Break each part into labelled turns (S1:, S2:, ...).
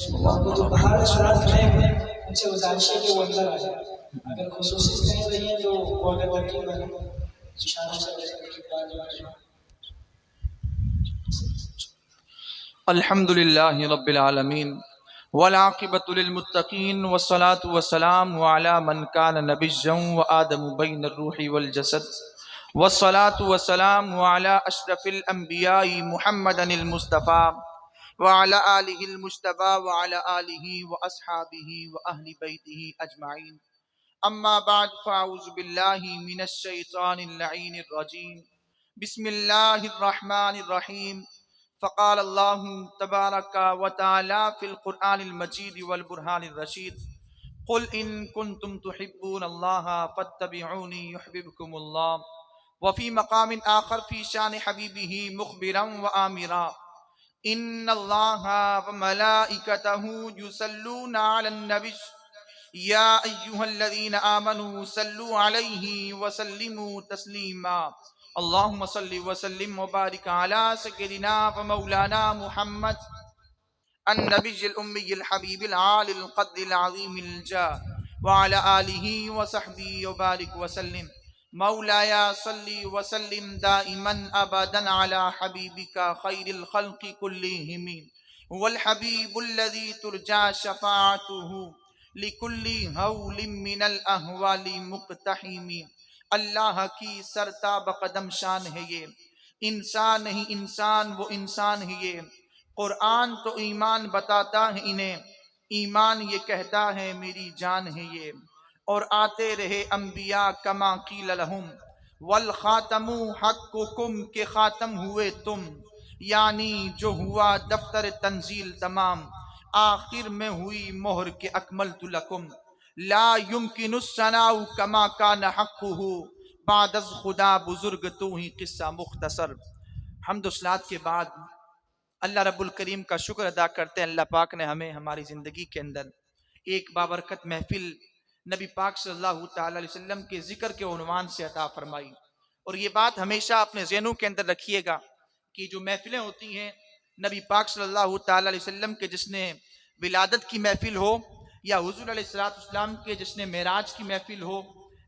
S1: اور وہ جو باہر حالات کھڑے ہیں ان سے گزارش ہے کہ وہ اندر آ جائے. اگر خصوصی نہیں رہی ہے تو وہ اگر ترتیب بنے اشارہ سے
S2: الحمد للہ رب العالمین والعاقبۃ للمتقین والصلاة والسلام علی من کان نبیا وآدم بین الروح والجسد والصلاة والسلام علی اشرف الانبیاء محمد المصطفیٰ وعلى آلہ المجتبى وعلى آلہ واصحابہ واہل بیتہ اجمعین. اما بعد فاعوذ باللہ من الشیطان اللعین الرجیم. بسم اللہ الرحمن الرحیم. فقال اللہ تبارک و تعالی فی القرآن المجید والبرہان الرشید. قل ان کنتم تحبون اللہ فاتبعونی یحببکم اللہ. وفی مقام آخر فی شان حبیبہ مخبرا وآمرا ان اللہ وملائکتہ یصلون علی النبی یا ایہا الذین آمنوا صلوا علیہ وسلموا تسلیما. اللہم صلی وسلم وبارک علی سیدنا ومولانا محمد النبی الامی الحبیب العالی القدر العظیم الجاہ وعلی آلہ وصحبہ وبارک وسلم. مولایا صلی وسلم دائما ابدا علی حبیبک خیر الخلق کلہم والحبیب الذی ترجى شفاعته لکل ہول من الاحوال مقتحم. اللہ کی سرتاب قدم شان ہے یہ، انسان نہیں انسان وہ انسان ہے یہ. قرآن تو ایمان بتاتا ہے انہیں، ایمان یہ کہتا ہے میری جان ہے یہ. اور آتے رہے انبیاء کما قیل لہم والخاتم حقکم کہ خاتم ہوئے تم، یعنی جو ہوا دفتر تنزیل تمام، آخر میں ہوئی مہر کے اکملت لکم. لا یمکن الثناء کما کان حقہ بعد از خدا بزرگ تو ہی قصہ مختصر. حمد و صلات کے بعد اللہ رب الکریم کا شکر ادا کرتے ہیں. اللہ پاک نے ہمیں ہماری زندگی کے اندر ایک بابرکت محفل نبی پاک صلی اللہ تعالی علیہ وسلم کے ذکر کے عنوان سے عطا فرمائی. اور یہ بات ہمیشہ اپنے ذہنوں کے اندر رکھیے گا کہ جو محفلیں ہوتی ہیں نبی پاک صلی اللہ تعالی علیہ وسلم کے جس نے ولادت کی محفل ہو، یا حضور علیہ السلام کے جس نے معراج کی محفل ہو،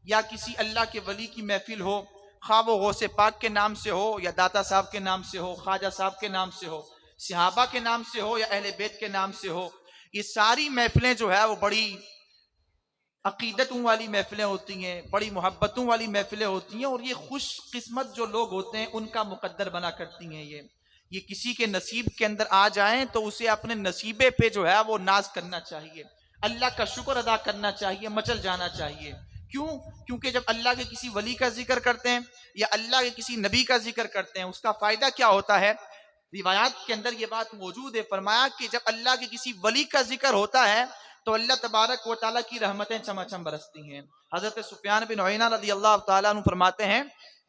S2: یا کسی اللہ کے ولی کی محفل ہو، خواہ وہ غوث پاک کے نام سے ہو یا داتا صاحب کے نام سے ہو، خواجہ صاحب کے نام سے ہو، صحابہ کے نام سے ہو یا اہل بیت کے نام سے ہو، یہ ساری محفلیں جو ہے وہ بڑی عقیدتوں والی محفلیں ہوتی ہیں، بڑی محبتوں والی محفلیں ہوتی ہیں. اور یہ خوش قسمت جو لوگ ہوتے ہیں ان کا مقدر بنا کرتی ہیں. یہ کسی کے نصیب کے اندر آ جائیں تو اسے اپنے نصیبے پہ جو ہے وہ ناز کرنا چاہیے، اللہ کا شکر ادا کرنا چاہیے، مچل جانا چاہیے. کیوں؟ کیونکہ جب اللہ کے کسی ولی کا ذکر کرتے ہیں یا اللہ کے کسی نبی کا ذکر کرتے ہیں، اس کا فائدہ کیا ہوتا ہے؟ روایات کے اندر یہ بات موجود ہے، فرمایا کہ جب اللہ کے کسی ولی کا ذکر ہوتا ہے تو اللہ تبارک و تعالیٰ کی رحمتیں چمچم برستی ہیں. حضرت سفیان بن عیینہ رضی اللہ تعالیٰ عنہ فرماتے ہیں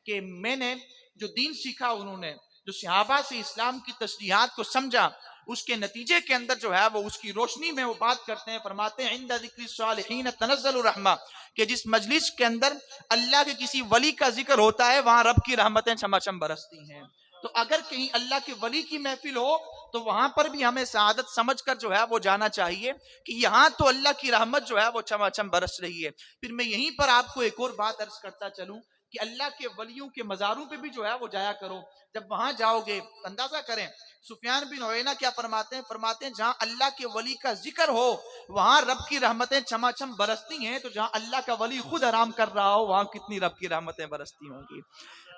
S2: کہ میں نے جو دین سیکھا، انہوں نے جو صحابہ سے اسلام کی تشریحات کو سمجھا، اس کے نتیجے کے اندر جو ہے وہ اس کی روشنی میں وہ بات کرتے ہیں. فرماتے ہیں عند ذکر الصالحین تنزل الرحمہ، کہ جس مجلس کے اندر اللہ کے کسی ولی کا ذکر ہوتا ہے وہاں رب کی رحمتیں چمچم برستی ہیں. تو اگر کہیں اللہ کے ولی کی محفل ہو تو وہاں پر بھی ہمیں سعادت سمجھ کر جو ہے وہ جانا چاہیے کہ یہاں تو اللہ کی رحمت جو ہے وہ چمچم برس رہی ہے. پھر میں یہیں پر آپ کو ایک اور بات عرض کرتا چلوں کہ اللہ کے ولیوں کے مزاروں پہ بھی جو ہے وہ جایا کرو. جب وہاں جاؤ گے اندازہ کریں سفیان بن عیینہ کیا فرماتے ہیں؟ فرماتے ہیں جہاں اللہ کے ولی کا ذکر ہو وہاں رب کی رحمتیں چمچم برستی ہیں، تو جہاں اللہ کا ولی خود آرام کر رہا ہو وہاں کتنی رب کی رحمتیں برستی ہوں گی.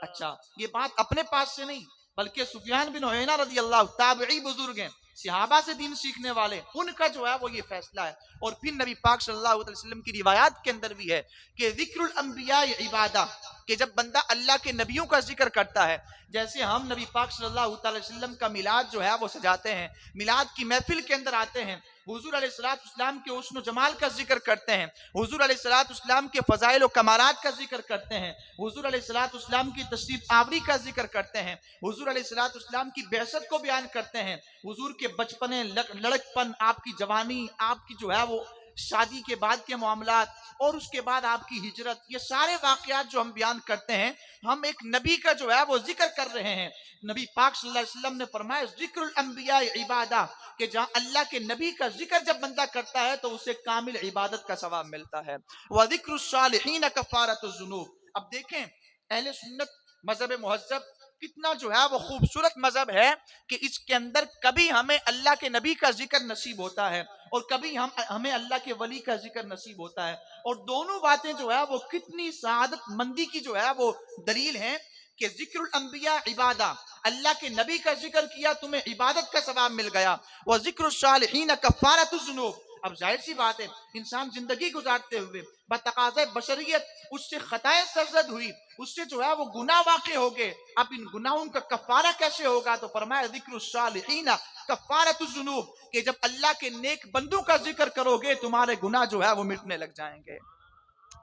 S2: اچھا، یہ بات اپنے پاس سے نہیں بلکہ سفیان بن عیینہ رضی اللہ، تابعی بزرگ ہیں، صحابہ سے دین سیکھنے والے، ان کا جو ہے وہ یہ فیصلہ ہے. اور پھر نبی پاک صلی اللہ علیہ وسلم کی روایات کے اندر بھی ہے کہ ذکر الانبیاء عبادہ، کہ جب بندہ اللہ کے نبیوں کا ذکر کرتا ہے، جیسے ہم نبی پاک صلی اللہ علیہ وسلم کا میلاد جو ہے وہ سجاتے ہیں، میلاد کی محفل کے اندر آتے ہیں، حضور علیہ السلام کے حسن و جمال کا ذکر کرتے ہیں، حضور علیہ السلام کے فضائل و کمالات کا ذکر کرتے ہیں، حضور علیہ السلام کی تشریف آوری کا ذکر کرتے ہیں، حضور علیہ السلام کی بعثت کو بیان کرتے ہیں، حضور کے بچپنے، لڑکپن، آپ کی جوانی، آپ کی جو ہے وہ شادی کے بعد کے معاملات اور اس کے بعد آپ کی ہجرت، یہ سارے واقعات جو ہم بیان کرتے ہیں ہم ایک نبی کا جو ہے وہ ذکر کر رہے ہیں۔ نبی پاک صلی اللہ علیہ وسلم نے فرمایا ذکر الانبیاء عبادہ، کہ جہاں اللہ کے نبی کا ذکر جب بندہ کرتا ہے تو اسے کامل عبادت کا ثواب ملتا ہے۔ وذکر الصالحین کفارۃ الذنوب۔ اب دیکھیں اہل سنت مذہب مہذب کتنا جو ہے وہ خوبصورت مذہب ہے کہ اس کے اندر کبھی ہمیں اللہ کے نبی کا ذکر نصیب ہوتا ہے اور کبھی ہمیں اللہ کے ولی کا ذکر نصیب ہوتا ہے، اور دونوں باتیں جو ہے وہ کتنی سعادت مندی کی جو ہے وہ دلیل ہیں کہ ذکر الانبیاء عبادہ، اللہ کے نبی کا ذکر کیا تمہیں عبادت کا ثواب مل گیا، وذکر الصالحین کفارۃ الذنوب۔ اب ظاہر سی بات ہے انسان زندگی گزارتے ہوئے بتقاضۂ بشریت اس سے خطائیں سرزد ہوئی، اس سے جو ہے وہ گناہ واقع ہو گئے، اب ان گناہوں کا کفارہ کیسے ہوگا؟ تو فرمایا ذکر الصالحین کفارۃ الذنوب، کہ جب اللہ کے نیک بندوں کا ذکر کرو گے تمہارے گناہ جو ہے وہ مٹنے لگ جائیں گے۔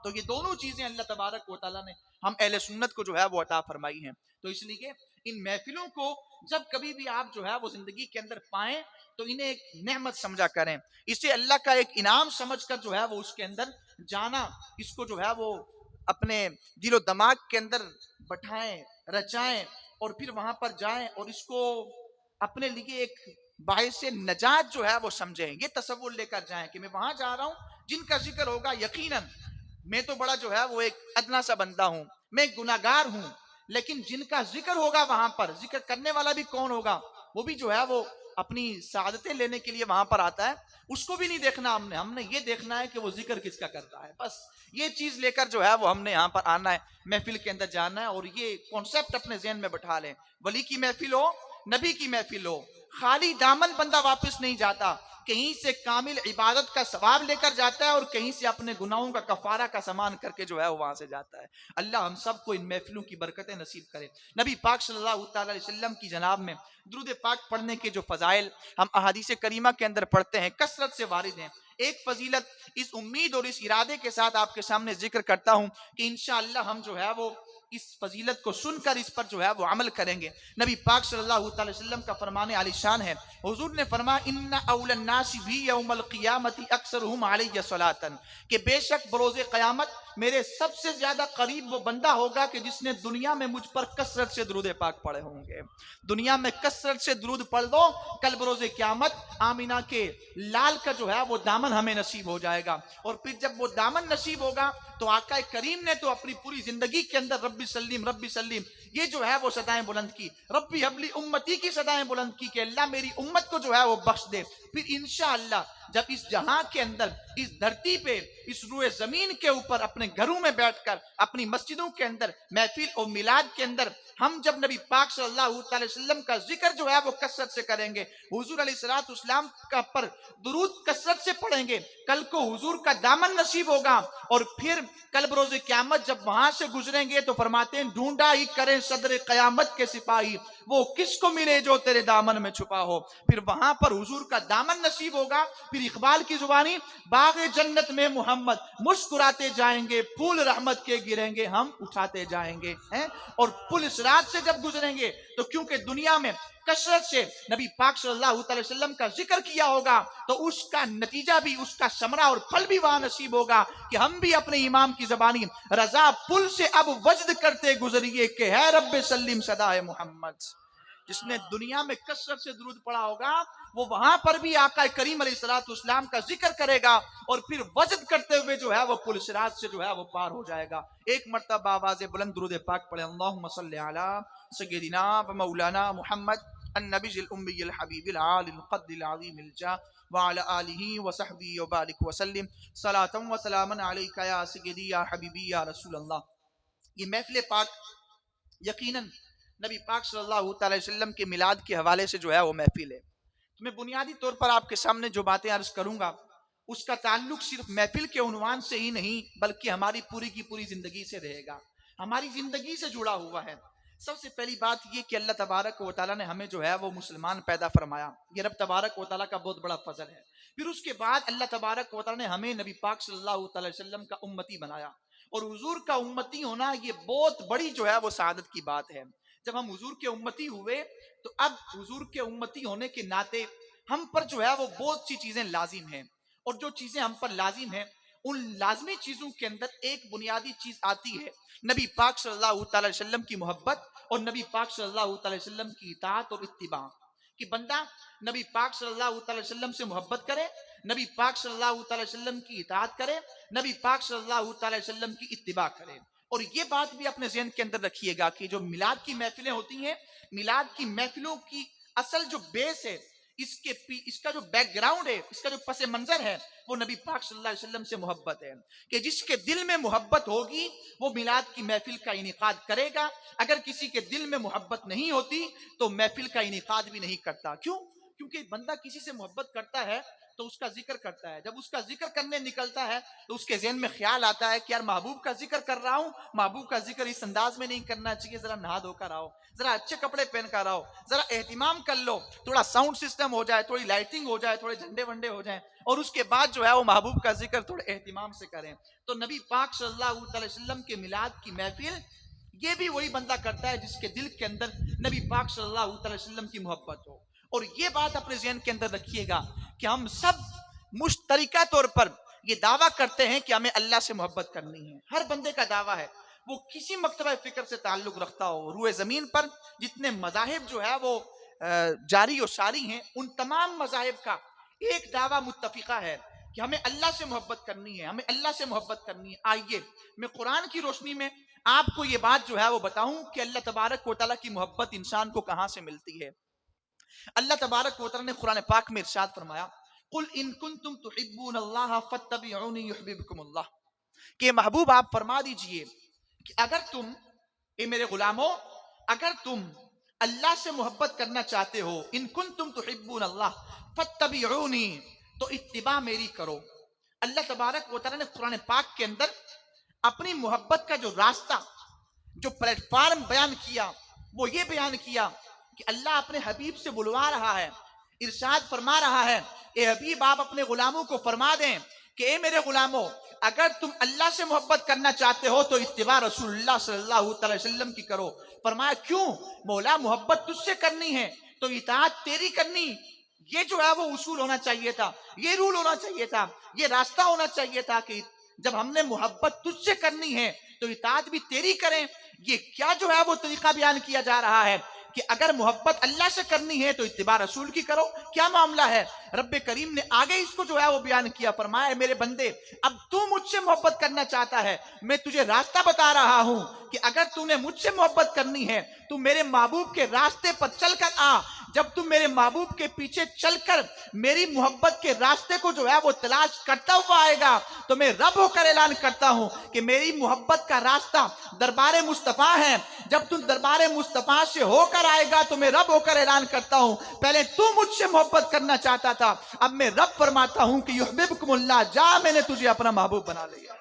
S2: تو یہ دونوں چیزیں اللہ تبارک و تعالیٰ نے ہم اہل سنت کو جو ہے وہ عطا فرمائی ہیں۔ تو اس لیے ان محفلوں کو جب کبھی بھی آپ جو ہے وہ زندگی کے اندر پائیں تو انہیں ایک نعمت سمجھا کریں، اسے اللہ کا ایک انعام سمجھ کر جو ہے وہ اس کے اندر جانا، اس کو جو ہے وہ اپنے دل و دماغ کے اندر بٹھائیں، رچائیں اور پھر وہاں پر جائیں اور اس کو اپنے لیے ایک باعث نجات جو ہے وہ سمجھیں، یہ تصور لے کر جائیں کہ میں وہاں جا رہا ہوں جن کا ذکر ہوگا، یقیناً میں تو بڑا جو ہے وہ ایک ادنا سا بندہ ہوں، میں گناہگار ہوں، لیکن جن کا ذکر ہوگا وہاں پر، ذکر کرنے والا بھی کون ہوگا؟ وہ بھی جو ہے وہ اپنی سعادتیں لینے کے لیے وہاں پر آتا ہے، اس کو بھی نہیں دیکھنا ہم نے یہ دیکھنا ہے کہ وہ ذکر کس کا کر رہا ہے، بس یہ چیز لے کر جو ہے وہ ہم نے یہاں پر آنا ہے، محفل کے اندر جانا ہے، اور یہ کانسیپٹ اپنے ذہن میں بٹھا لیں، ولی کی محفل ہو، نبی کی محفل ہو، خالی دامن بندہ واپس نہیں جاتا، کہیں سے کامل عبادت کا ثواب لے کر جاتا ہے اور کہیں سے اپنے گناہوں کا کفارہ کا سامان کر کے جو ہے وہاں سے جاتا ہے۔ اللہ ہم سب کو ان محفلوں کی برکتیں نصیب کرے۔ نبی پاک صلی اللہ تعالی علیہ وسلم کی جناب میں درود پاک پڑھنے کے جو فضائل ہم احادیث کریمہ کے اندر پڑھتے ہیں کثرت سے وارد ہیں۔ ایک فضیلت اس امید اور اس ارادے کے ساتھ آپ کے سامنے ذکر کرتا ہوں کہ انشاءاللہ ہم جو ہے وہ اس فضیلت کو سن کر اس پر جو ہے وہ عمل کریں گے۔ نبی پاک صلی اللہ تعالی وسلم کا فرمان عالی شان ہے، حضور نے فرمایا ان اول الناس بھی یوم القیامت اکثرهم علی صلاۃ، کہ بے شک بروز قیامت میرے سب سے زیادہ قریب وہ بندہ ہوگا کہ جس نے دنیا میں مجھ پر کثرت سے درود پاک پڑھے ہوں گے۔ دنیا میں کثرت سے درود پڑھ دو، کل بروز قیامت آمینہ کے لال کا جو ہے وہ دامن ہمیں نصیب ہو جائے گا، اور پھر جب وہ دامن نصیب ہوگا تو آقا کریم نے تو اپنی پوری زندگی کے اندر ربی سلیم ربی سلیم یہ جو ہے وہ صدائیں بلند کی، ربی حبلی امتی کی صدائیں بلند کی کہ اللہ میری امت کو جو ہے وہ بخش دے۔ پھر انشاءاللہ جب اس جہاں کے اندر، اس دھرتی پہ، اس روئے زمین کے اوپر اپنے گھروں میں بیٹھ کر، اپنی مسجدوں کے اندر محفل اور میلاد کے اندر ہم جب نبی پاک صلی اللہ تعالی وسلم کا ذکر جو ہے وہ کثرت سے کریں گے، حضور علیہ الصلوۃ والسلام کا پر درود کثرت سے پڑھیں گے، کل کو حضور کا دامن نصیب ہوگا، اور پھر کل بروز قیامت جب وہاں سے گزریں گے تو فرماتے ہیں ڈھونڈا ہی کریں صدر قیامت کے سپاہی، وہ کس کو ملے جو تیرے دامن میں چھپا ہو۔ پھر وہاں پر حضور کا دامن نصیب ہوگا، پھر اقبال کی زبانی باغ جنت میں محمد مسکراتے جائیں گے، پھول رحمت کے گریں گے ہم اٹھاتے جائیں گے، اور پل صراط سے جب گزریں گے تو کیونکہ دنیا میں کثرت سے نبی پاک صلی اللہ تعالی وسلم کا ذکر کیا ہوگا تو اس کا نتیجہ بھی، اس کا ثمرہ اور پھل بھی وہاں نصیب ہوگا کہ ہم بھی اپنے امام کی زبانی رضا پل سے اب وجد کرتے گزریے کہ ہے رب سلیم صدائے محمد۔ جس نے دنیا میں کثرت سے درود پڑھا ہوگا وہ وہاں پر بھی آقا کریم علیہ الصلوۃ والسلام کا ذکر کرے گا اور پھر وجد کرتے ہوئے جو ہے وہ پل صراط سے جو ہے وہ پار ہو جائے گا۔ ایک مرتبہ آواز بلند درود پاک پڑھیں، اللہم صلی علی سیدنا و مولانا محمد النبی الامی الحبیب العالی القدر العظیم الجاہ وعلی آلہ وصحبہ وبارک وسلم صلاۃ و سلاما علیک یا سیدی یا حبیبی یا رسول اللہ۔ یہ محفل پاک یقیناً نبی پاک صلی اللہ تعالی وسلم کے میلاد کے حوالے سے جو ہے وہ محفل ہے۔ تو میں بنیادی طور پر آپ کے سامنے جو باتیں عرض کروں گا اس کا تعلق صرف محفل کے عنوان سے ہی نہیں بلکہ ہماری پوری کی پوری زندگی سے رہے گا، ہماری زندگی سے جڑا ہوا ہے۔ سب سے پہلی بات یہ کہ اللہ تبارک و تعالیٰ نے ہمیں جو ہے وہ مسلمان پیدا فرمایا، یہ رب تبارک و تعالیٰ کا بہت بڑا فضل ہے۔ پھر اس کے بعد اللہ تبارک و تعالیٰ نے ہمیں نبی پاک صلی اللہ تعالی وسلم کا امتی بنایا، اور حضور کا امتی ہونا یہ بہت بڑی جو ہے وہ سعادت کی بات ہے۔ جب ہم حضور کے امتی ہوئے تو اب حضور کے امتی ہونے کے ناطے ہم پر جو ہے وہ بہت سی چیزیں لازم ہیں، اور جو چیزیں ہم پر لازم ہیں ان لازمی چیزوں کے اندر ایک بنیادی چیز آتی ہے نبی پاک صلی اللہ تعالی وسلم کی محبت اور نبی پاک صلی اللہ تعالی وسلم کی اطاعت اور اتباع، کہ بندہ نبی پاک صلی اللہ تعالی وسلم سے محبت کرے، نبی پاک صلی اللہ تعالی وسلم کی اطاعت کرے، نبی پاک صلی اللہ تعالی وسلم کی اتباع کرے۔ اور یہ بات بھی اپنے ذہن کے اندر رکھیے گا کہ جو میلاد کی محفلیں ہوتی ہیں، میلاد کی محفلوں کی اصل جو بیس ہے، اس کا جو بیک گراؤنڈ ہے، اس کا جو پس منظر ہے، وہ نبی پاک صلی اللہ علیہ وسلم سے محبت ہے، کہ جس کے دل میں محبت ہوگی وہ میلاد کی محفل کا انعقاد کرے گا، اگر کسی کے دل میں محبت نہیں ہوتی تو محفل کا انعقاد بھی نہیں کرتا۔ کیوں؟ کیونکہ بندہ کسی سے محبت کرتا ہے تو اس کا ذکر کرتا ہے، جب اس کا ذکر کرنے نکلتا ہے تو اس کے ذہن میں خیال آتا ہے کہ یار محبوب کا ذکر کر رہا ہوں، محبوب کا ذکر اس انداز میں نہیں کرنا چاہیے، ذرا نہا دھو کر آؤ، ذرا اچھے کپڑے پہن کر آؤ، ذرا اہتمام کر لو، تھوڑا ساؤنڈ سسٹم ہو جائے، تھوڑی لائٹنگ ہو جائے، تھوڑے جھنڈے ونڈے ہو جائیں، اور اس کے بعد جو ہے وہ محبوب کا ذکر تھوڑے اہتمام سے کریں۔ تو نبی پاک صلی اللہ علیہ وسلم کے میلاد کی محفل یہ بھی وہی بندہ کرتا ہے جس کے دل کے اندر نبی پاک صلی اللہ علیہ وسلم کی محبت ہو۔ اور یہ بات اپنے ذہن کے اندر رکھیے گا کہ ہم سب مشترکہ طور پر یہ دعویٰ کرتے ہیں کہ ہمیں اللہ سے محبت کرنی ہے، ہر بندے کا دعویٰ ہے، وہ کسی مکتبہ فکر سے تعلق رکھتا ہو۔ روئے زمین پر جتنے مذاہب جو ہے وہ جاری و ساری ہیں، ان تمام مذاہب کا ایک دعویٰ متفقہ ہے کہ ہمیں اللہ سے محبت کرنی ہے، ہمیں اللہ سے محبت کرنی ہے۔ آئیے میں قرآن کی روشنی میں آپ کو یہ بات جو ہے وہ بتاؤں کہ اللہ تبارک و تعالیٰ کی محبت انسان کو کہاں سے ملتی ہے۔ اللہ تبارک و تعالیٰ نے قرآن پاک میں ارشاد فرمایا، قل ان کنتم تحبون اللہ فاتبعونی یحببکم اللہ، کہ محبوب آپ فرما دیجئے کہ اگر تم، اے میرے غلاموں، اگر تم اللہ سے محبت کرنا چاہتے ہو، ان کنتم تحبون اللہ فاتبعونی، تو اتباع میری کرو۔ اللہ تبارک و تعالیٰ نے قرآن پاک کے اندر اپنی محبت کا جو راستہ، جو پلیٹ فارم بیان کیا، وہ یہ بیان کیا کہ اللہ اپنے حبیب سے بلوا رہا ہے، ارشاد فرما رہا ہے، اے حبیب آپ اپنے غلاموں کو فرما دیں کہ اے میرے غلاموں، اگر تم اللہ سے محبت کرنا چاہتے ہو تو اتباع رسول اللہ صلی اللہ علیہ وسلم کی کرو۔ فرمایا کیوں؟ مولا محبت تجھ سے کرنی ہے تو اطاعت تیری کرنی، یہ جو ہے وہ اصول ہونا چاہیے تھا، یہ رول ہونا چاہیے تھا، یہ راستہ ہونا چاہیے تھا کہ جب ہم نے محبت تجھ سے کرنی ہے تو اطاعت بھی تیری کریں۔ یہ کیا جو ہے وہ طریقہ بیان کیا جا رہا ہے کہ اگر محبت اللہ سے کرنی ہے تو اتباع رسول کی کرو۔ کیا معاملہ ہے؟ رب کریم نے آگے اس کو جو ہے وہ بیان کیا، فرمایا میرے بندے اب تو مجھ سے محبت کرنا چاہتا ہے، میں تجھے راستہ بتا رہا ہوں کہ اگر تو نے مجھ سے محبت کرنی ہے تو میرے محبوب کے راستے پر چل کر آ۔ جب تم میرے محبوب کے پیچھے چل کر میری محبت کے راستے کو جو ہے وہ تلاش کرتا ہوا آئے گا تو میں رب ہو کر اعلان کرتا ہوں کہ میری محبت کا راستہ دربار مصطفیٰ ہے۔ جب تم دربار مصطفیٰ سے ہو کر آئے گا تو میں رب ہو کر اعلان کرتا ہوں پہلے تو مجھ سے محبت کرنا چاہتا تھا، اب میں رب فرماتا ہوں کہ یحببکم اللہ، جا میں نے تجھے اپنا محبوب بنا لیا۔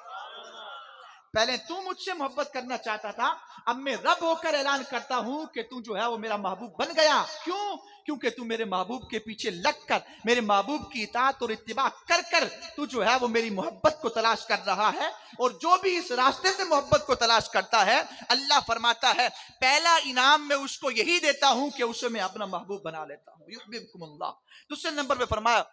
S2: پہلے تو مجھ سے محبت کرنا چاہتا تھا، اب میں رب ہو کر اعلان کرتا ہوں کہ تو جو ہے وہ میرا محبوب بن گیا۔ کیوں؟ کیونکہ تو میرے محبوب کے پیچھے لگ کر، میرے محبوب کی اطاعت اور اتباع کر کر تو جو ہے وہ میری محبت کو تلاش کر رہا ہے، اور جو بھی اس راستے سے محبت کو تلاش کرتا ہے اللہ فرماتا ہے پہلا انعام میں اس کو یہی دیتا ہوں کہ اسے میں اپنا محبوب بنا لیتا ہوں۔ یحببکم اللہ۔ دوسرے نمبر پہ فرمایا،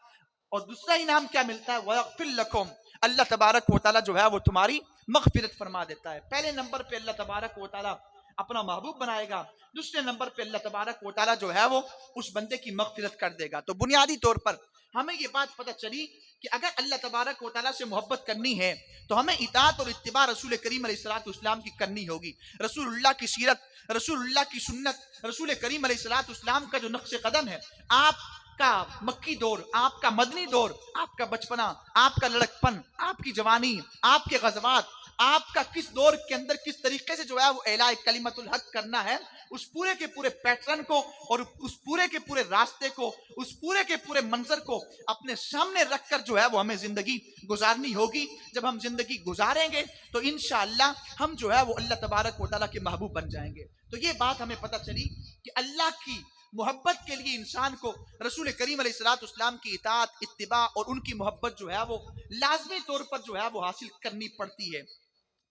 S2: اور دوسرا انعام کیا ملتا ہے؟ وَيَغْفِرْ لَكُمْ، اللہ تبارک و تعالیٰ جو ہے وہ تمہاری مغفرت فرما دیتا ہے۔ پہلے نمبر پہ اللہ تبارک و تعالیٰ اپنا محبوب بنائے گا، دوسرے نمبر پہ اللہ تبارک و تعالیٰ جو ہے وہ اس بندے کی مغفرت کر دے گا۔ تو بنیادی طور پر ہمیں یہ بات پتہ چلی کہ اگر اللہ تبارک و تعالیٰ سے محبت کرنی ہے تو ہمیں اطاعت اور اتباع رسول کریم علیہ السلام کی کرنی ہوگی۔ رسول اللہ کی سیرت، رسول اللہ کی سنت، رسول کریم علیہ السلام کا جو نقش قدم ہے، آپ کا مکی دور، آپ کا مدنی دور، آپ کا بچپنا، آپ کا لڑکپن، آپ کی جوانی، آپ کے غزوات، آپ کا کس دور کے اندر کس طریقے سے جو ہے وہ اعلاء کلمت الحق کرنا ہے، اس پورے کے پورے پیٹرن کو اور اس پورے کے پورے راستے کو، اس پورے کے پورے منظر کو اپنے سامنے رکھ کر جو ہے وہ ہمیں زندگی گزارنی ہوگی۔ جب ہم زندگی گزاریں گے تو انشاءاللہ ہم جو ہے وہ اللہ تبارک و تعالیٰ کے محبوب بن جائیں گے۔ تو یہ بات ہمیں پتہ چلی کہ اللہ کی محبت کے لیے انسان کو رسول کریم علیہ السلام کی اطاعت، اتباع اور ان کی محبت جو ہے وہ لازمی طور پر جو ہے وہ حاصل کرنی پڑتی ہے۔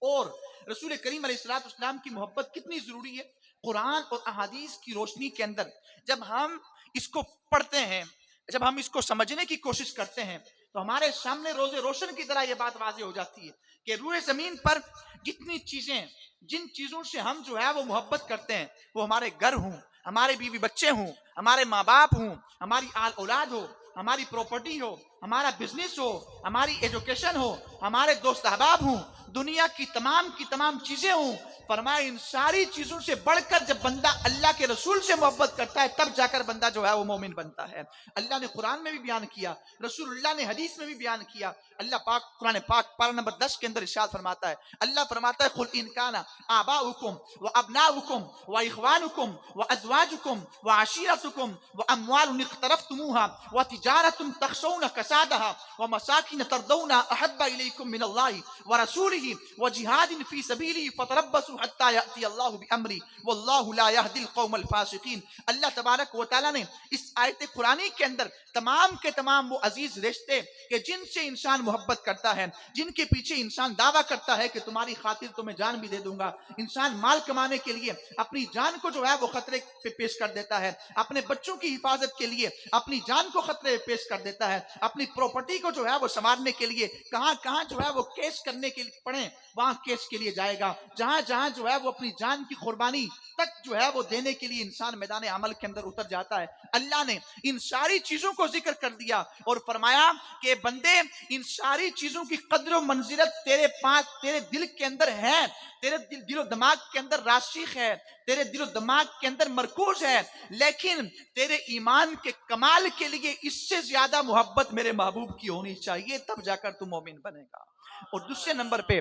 S2: اور رسول کریم علیہ السلام کی محبت کتنی ضروری ہے؟ قرآن اور احادیث کی روشنی کے اندر جب ہم اس کو پڑھتے ہیں، جب ہم اس کو سمجھنے کی کوشش کرتے ہیں
S3: تو ہمارے سامنے روز روشن کی طرح یہ بات واضح ہو جاتی ہے کہ روئے زمین پر جتنی چیزیں، جن چیزوں سے ہم جو ہے وہ محبت کرتے ہیں، وہ ہمارے گھر ہوں، ہمارے بیوی بچے ہوں، ہمارے ماں باپ ہوں، ہماری آل اولاد ہو، ہماری پراپرٹی ہو، ہمارا بزنس ہو، ہماری ایجوکیشن ہو، ہمارے دوست احباب ہوں، دنیا کی تمام چیزیں ہوں، فرمایا ان ساری چیزوں سے بڑھ کر جب بندہ اللہ کے رسول سے محبت کرتا ہے تب جا کر بندہ جو ہے وہ مومن بنتا ہے۔ اللہ نے قرآن میں بھی بیان کیا، رسول اللہ نے حدیث میں بھی بیان کیا۔ اللہ پاک قرآن پاک پارہ نمبر 10 کے اندر ارشاد فرماتا ہے، اللہ فرماتا ہے قُلْ إِنْ كَانَ آبَاؤُكُمْ وَأَبْنَاؤُكُمْ وَإِخْوَانُكُمْ وَأَزْوَاجُكُمْ وَعَشِيرَتُكُمْ وَأَمْوَالٌ اقْتَرَفْتُمُوهَا وَتِجَارَةٌ تَخْشَوْنَ كَسَادَهَا وَمَسَاكِنَ تَرْضَوْنَهَا أَحَبَّ إِلَيْكُمْ مِنَ اللَّهِ وَرَسُولِهِ وَجِهَادٍ فِي سَبِيلِهِ فَتَرَبَّصُوا حَتَّى يَأْتِيَ اللَّهُ بِأَمْرِهِ وَاللَّهُ لَا يَهْدِي الْقَوْمَ الْفَاسِقِينَ۔ اللہ تبارک و تعالیٰ نے اس آیت قرآنی کے اندر تمام کے تمام وہ عزیز رشتے کہ جن سے انسان محبت کرتا ہے، جن کے پیچھے انسان دعویٰ کرتا ہے کہ تمہاری خاطر تمہیں جان بھی دے دوں گا، انسان مال کمانے کے لیے اپنی جان کو جو ہے وہ خطرے پہ پیش کر دیتا ہے، اپنے بچوں کی حفاظت کے لیے اپنی جان کو خطرے پہ پیش کر دیتا ہے، اپنی پراپرٹی کو جو ہے وہ سنوارنے کے لیے کہاں کہاں جو ہے وہ کیس کرنے کے لیے پڑے وہاں کیس کے لیے جائے گا، جہاں جہاں جو ہے وہ اپنی جان کی قربانی تک جو ہے وہ دینے کے لیے انسان میدان عمل کے اندر اتر جاتا ہے۔ اللہ نے ان ساری چیزوں کو ذکر کر دیا اور فرمایا کہ بندے ان ساری چیزوں کی قدر و منزلت تیرے پاس، تیرے دل کے اندر ہے، تیرے دل و دماغ کے اندر راسخ ہے، تیرے دل و دماغ کے اندر مرکوز ہے، لیکن تیرے ایمان کے کمال کے لیے اس سے زیادہ محبت میرے محبوب کی ہونی چاہیے، تب جا کر تو مومن بنے گا۔ اور دوسرے نمبر پہ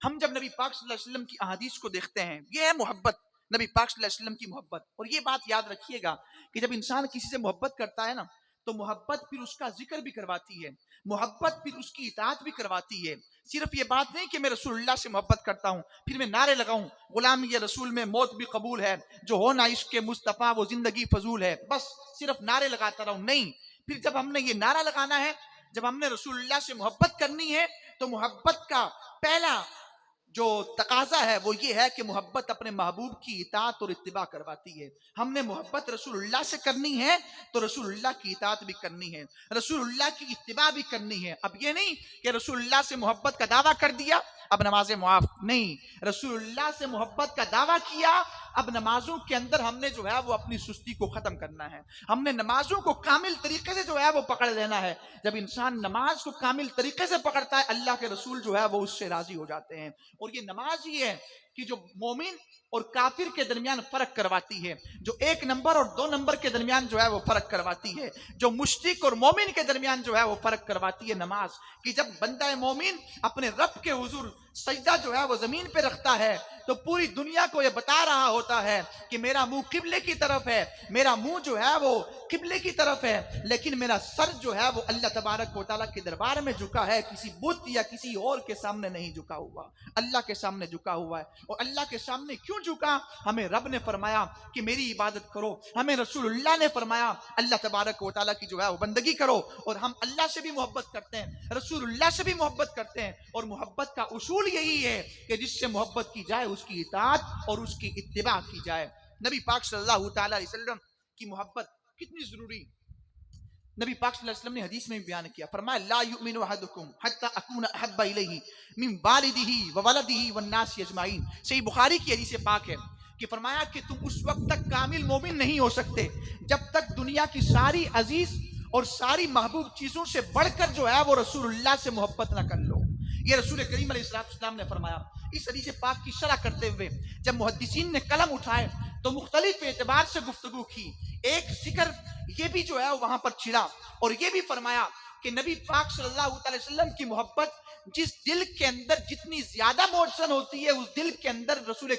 S3: ہم جب نبی پاک صلی اللہ علیہ وسلم کی احادیث کو دیکھتے ہیں، یہ ہے محبت، نبی پاک صلی اللہ علیہ وسلم کی محبت۔ اور یہ بات یاد رکھیے گا کہ جب انسان کسی سے محبت کرتا ہے نا تو محبت پھر اس کا ذکر بھی کرواتی ہے، محبت پھر اس کی اطاعت بھی کرواتی ہے۔ صرف یہ بات نہیں کہ میں رسول اللہ سے محبت کرتا ہوں پھر میں نعرے لگاؤں غلامی یا رسول میں موت بھی قبول ہے، جو ہونا عشق مصطفیٰ وہ زندگی فضول ہے، بس صرف نعرے لگاتا رہوں، نہیں۔ پھر جب ہم نے یہ نعرہ لگانا ہے، جب ہم نے رسول اللہ سے محبت کرنی ہے تو محبت کا پہلا جو تقاضا ہے وہ یہ ہے کہ محبت اپنے محبوب کی اطاعت اور اتباع کرواتی ہے۔ ہم نے محبت رسول اللہ سے کرنی ہے تو رسول اللہ کی اطاعت بھی کرنی ہے، رسول اللہ کی اتباع بھی کرنی ہے۔ اب یہ نہیں کہ رسول اللہ سے محبت کا دعویٰ کر دیا اب نمازیں معاف، نہیں، رسول اللہ سے محبت کا دعویٰ کیا اب نمازوں کے اندر ہم نے جو ہے وہ اپنی سستی کو ختم کرنا ہے، ہم نے نمازوں کو کامل طریقے سے جو ہے وہ پکڑ لینا ہے۔ جب انسان نماز کو کامل طریقے سے پکڑتا ہے اللہ کے رسول جو ہے وہ اس سے راضی ہو جاتے ہیں۔ اور یہ نماز ہی ہے کہ جو مومن اور کافر کے درمیان فرق کرواتی ہے، جو 1 نمبر اور 2 نمبر کے درمیان جو ہے وہ فرق کرواتی ہے، جو مشرک اور مومن کے درمیان جو ہے وہ فرق کرواتی ہے نماز، کہ جب بندہ مومن اپنے رب کے حضور سجدہ جو ہے وہ زمین پہ رکھتا ہے تو پوری دنیا کو یہ بتا رہا ہوتا ہے کہ میرا منہ قبلے کی طرف ہے، میرا منہ جو ہے وہ قبلے کی طرف ہے، لیکن میرا سر جو ہے وہ اللہ تبارک و تعالیٰ کے دربار میں جھکا ہے، کسی بت یا کسی اور کے سامنے نہیں جھکا ہوا، اللہ کے سامنے جھکا ہوا ہے۔ اور اللہ کے سامنے کیوں جھکا؟ ہمیں رب نے فرمایا کہ میری عبادت کرو، ہمیں رسول اللہ نے فرمایا اللہ تبارک و تعالیٰ کی جو ہے وہ بندگی کرو، اور ہم اللہ سے بھی محبت کرتے ہیں، رسول اللہ سے بھی محبت کرتے ہیں، اور محبت کا اصول یہی ہے کہ جس سے محبت کی جائے اس کی اطاعت اور اس کی اتباع کی جائے۔ نبی پاک صلی اللہ تعالیٰ علیہ وسلم کی محبت کتنی ضروری، نبی پاک صلی اللہ علیہ وسلم نے حدیث میں بھی بیان کیا، فرمایا لا یؤمن احدکم حتی اکون احب الیہ من والدہ وولدہ والناس اجمعین۔ صحیح بخاری کی حدیث پاک ہے کہ فرمایا کہ تم اس وقت تک کامل مومن نہیں ہو سکتے جب تک دنیا کی ساری عزیز اور ساری محبوب چیزوں سے بڑھ کر جو ہے وہ رسول اللہ سے محبت نہ کر لو۔ یہ رسول کریم علیہ السلام نے فرمایا۔ اس حدیث پاک کی شرح کرتے ہوئے جب محدثین نے قلم اٹھائے تو مختلف اعتبار سے گفتگو کی، ایک ذکر یہ بھی جو ہے وہاں پر چھڑا اور یہ بھی فرمایا کہ نبی پاک صلی اللہ علیہ وسلم کی محبت جس دل کے اندر جتنی زیادہ موجزن ہوتی ہے اس دل کے اندر رسول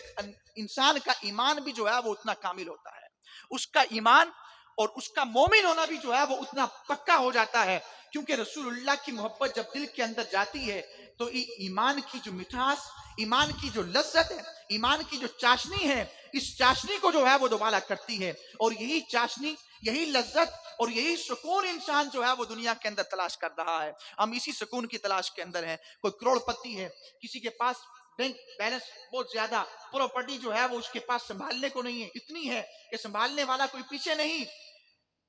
S3: انسان کا ایمان بھی جو ہے وہ اتنا کامل ہوتا ہے، اس کا ایمان اور اس کا مومن ہونا بھی جو ہے وہ اتنا پکا ہو جاتا ہے، کیونکہ رسول اللہ کی محبت جب دل کے اندر جاتی ہے تو ایمان کی جو مٹھاس، ایمان کی جو لذت ہے، ایمان کی جو چاشنی ہے، اس چاشنی کو جو ہے وہ دوبالا کرتی ہے، اور یہی چاشنی، یہی لذت اور یہی سکون انسان جو ہے وہ دنیا کے اندر تلاش کر رہا ہے۔ ہم اسی سکون کی تلاش کے اندر ہیں۔ کوئی کروڑ پتی ہے، کسی کے پاس بینک بیلنس بہت زیادہ، پراپرٹی جو ہے وہ اس کے پاس سنبھالنے کو نہیں ہے، اتنی ہے کہ سنبھالنے والا کوئی پیچھے نہیں،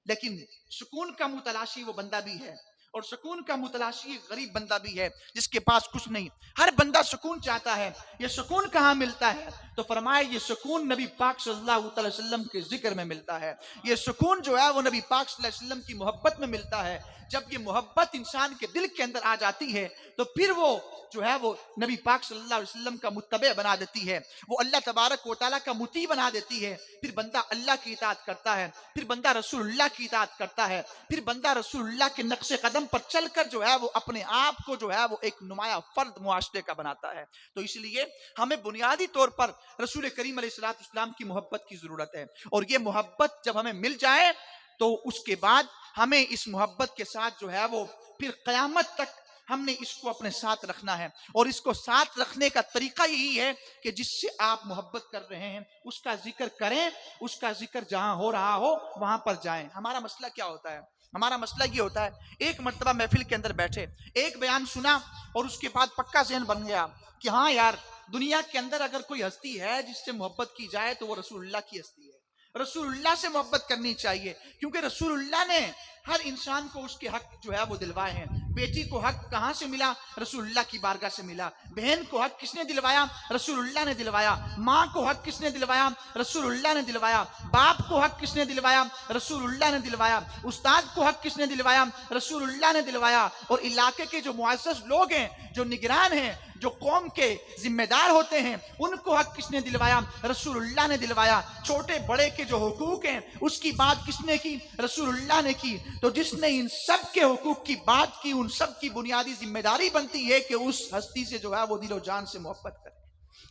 S3: لیکن سکون کا متلاشی وہ بندہ بھی ہے۔ اور سکون کا متلاشی غریب بندہ بھی ہے جس کے پاس کچھ نہیں. ہر بندہ سکون چاہتا ہے. یہ سکون کہاں ملتا ہے؟ تو فرمایا یہ سکون نبی پاک صلی اللہ علیہ وسلم کے ذکر میں ملتا ہے. یہ سکون جو ہے وہ نبی پاک صلی اللہ علیہ وسلم کی محبت میں ملتا ہے. جب یہ محبت انسان کے دل کے اندر آ جاتی ہے تو پھر وہ جو ہے وہ نبی پاک صلی اللہ علیہ وسلم کا متبع بنا دیتی ہے. وہ اللہ تبارک و تعالیٰ کا مطیع بنا دیتی ہے. پھر بندہ اللہ کی اطاعت کرتا ہے. پھر بندہ رسول اللہ کی اطاعت کرتا ہے. پھر بندہ رسول اللہ کے نقش قدم پر چل کر جو ہے وہ اپنے آپ کو جو ہے وہ ایک نمایاں فرد معاشرے کا بناتا ہے. تو اس لیے ہمیں بنیادی طور پر رسول کریم علیہ السلام کی محبت کی ضرورت ہے. اور یہ محبت جب ہمیں مل جائے تو اس کے بعد ہمیں اس محبت کے ساتھ جو ہے وہ پھر قیامت تک ہم نے اس کو اپنے ساتھ رکھنا ہے. اور اس کو ساتھ رکھنے کا طریقہ یہی ہے کہ جس سے آپ محبت کر رہے ہیں اس کا ذکر کریں. اس کا ذکر جہاں ہو رہا ہو وہاں پر جائیں. ہمارا مسئلہ کیا ہوتا ہے؟ ہمارا مسئلہ یہ ہوتا ہے ایک مرتبہ محفل کے اندر بیٹھے, ایک بیان سنا اور اس کے بعد پکا ذہن بن گیا کہ ہاں یار دنیا کے اندر اگر کوئی ہستی ہے جس سے محبت کی جائے تو وہ رسول اللہ کی ہستی ہے. رسول اللہ سے محبت کرنی چاہیے کیونکہ رسول اللہ نے ہر انسان کو اس کے حق جو ہے وہ دلوائے ہیں. بیٹی کو حق کہاں سے ملا؟ رسول اللہ کی بارگاہ سے ملا. بہن کو حق کس نے دلوایا؟ رسول اللہ نے دلوایا. ماں کو حق کس نے دلوایا؟ رسول اللہ نے دلوایا. باپ کو حق کس نے دلوایا؟ رسول اللہ نے دلوایا. استاد کو حق کس نے دلوایا؟ رسول اللہ نے دلوایا. اور علاقے کے جو معزز لوگ ہیں, جو نگران ہیں, جو قوم کے ذمہ دار ہوتے ہیں, ان کو حق کس نے دلوایا؟ رسول اللہ نے دلوایا. چھوٹے بڑے کے جو حقوق ہیں اس کی بات کس نے کی؟ رسول اللہ نے کی. تو جس نے ان سب کے حقوق کی بات کی ان سب کی بنیادی ذمہ داری بنتی ہے کہ اس ہستی سے جو ہے وہ دل و جان سے محبت کرے.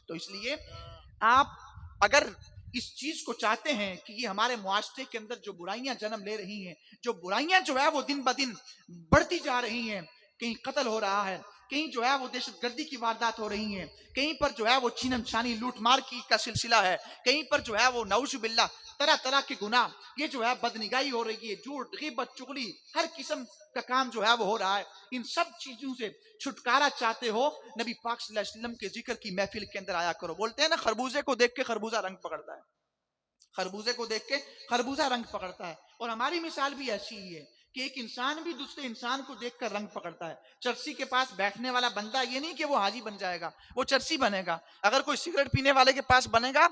S3: تو اس لیے آپ اگر اس چیز کو چاہتے ہیں کہ یہ ہمارے معاشرے کے اندر جو برائیاں جنم لے رہی ہیں, جو برائیاں جو ہے وہ دن بدن بڑھتی جا رہی ہیں, کہیں قتل ہو رہا ہے, کہیں جو ہے وہ دہشت گردی کی واردات ہو رہی ہیں, کہیں پر جو ہے وہ چھینم چھانی لوٹ مار کی کا سلسلہ ہے, کہیں پر جو ہے وہ نعوذ باللہ طرح طرح کے گناہ, یہ جو ہے بدنگاہی ہو رہی ہے, جھوٹ غیبت چغلی ہر قسم کا کام جو ہے وہ ہو رہا ہے. ان سب چیزوں سے چھٹکارا چاہتے ہو نبی پاک صلی اللہ علیہ وسلم کے ذکر کی محفل کے اندر آیا کرو. بولتے ہیں نا خربوزے کو دیکھ کے خربوزہ رنگ پکڑتا ہے. خربوزے کو دیکھ کے خربوزہ رنگ پکڑتا ہے. اور ہماری مثال بھی ایسی ہی ہے کہ ایک انسان بھی دوسرے انسان کو دیکھ کر رنگ پکڑتا ہے. چرسی کے پاس بیٹھنے والا بندہ یہ نہیں کہ وہ حاجی بن جائے گا, وہ چرسی بنے گا. اگر کوئی سگریٹ پینے والے کے پاس بنے گا,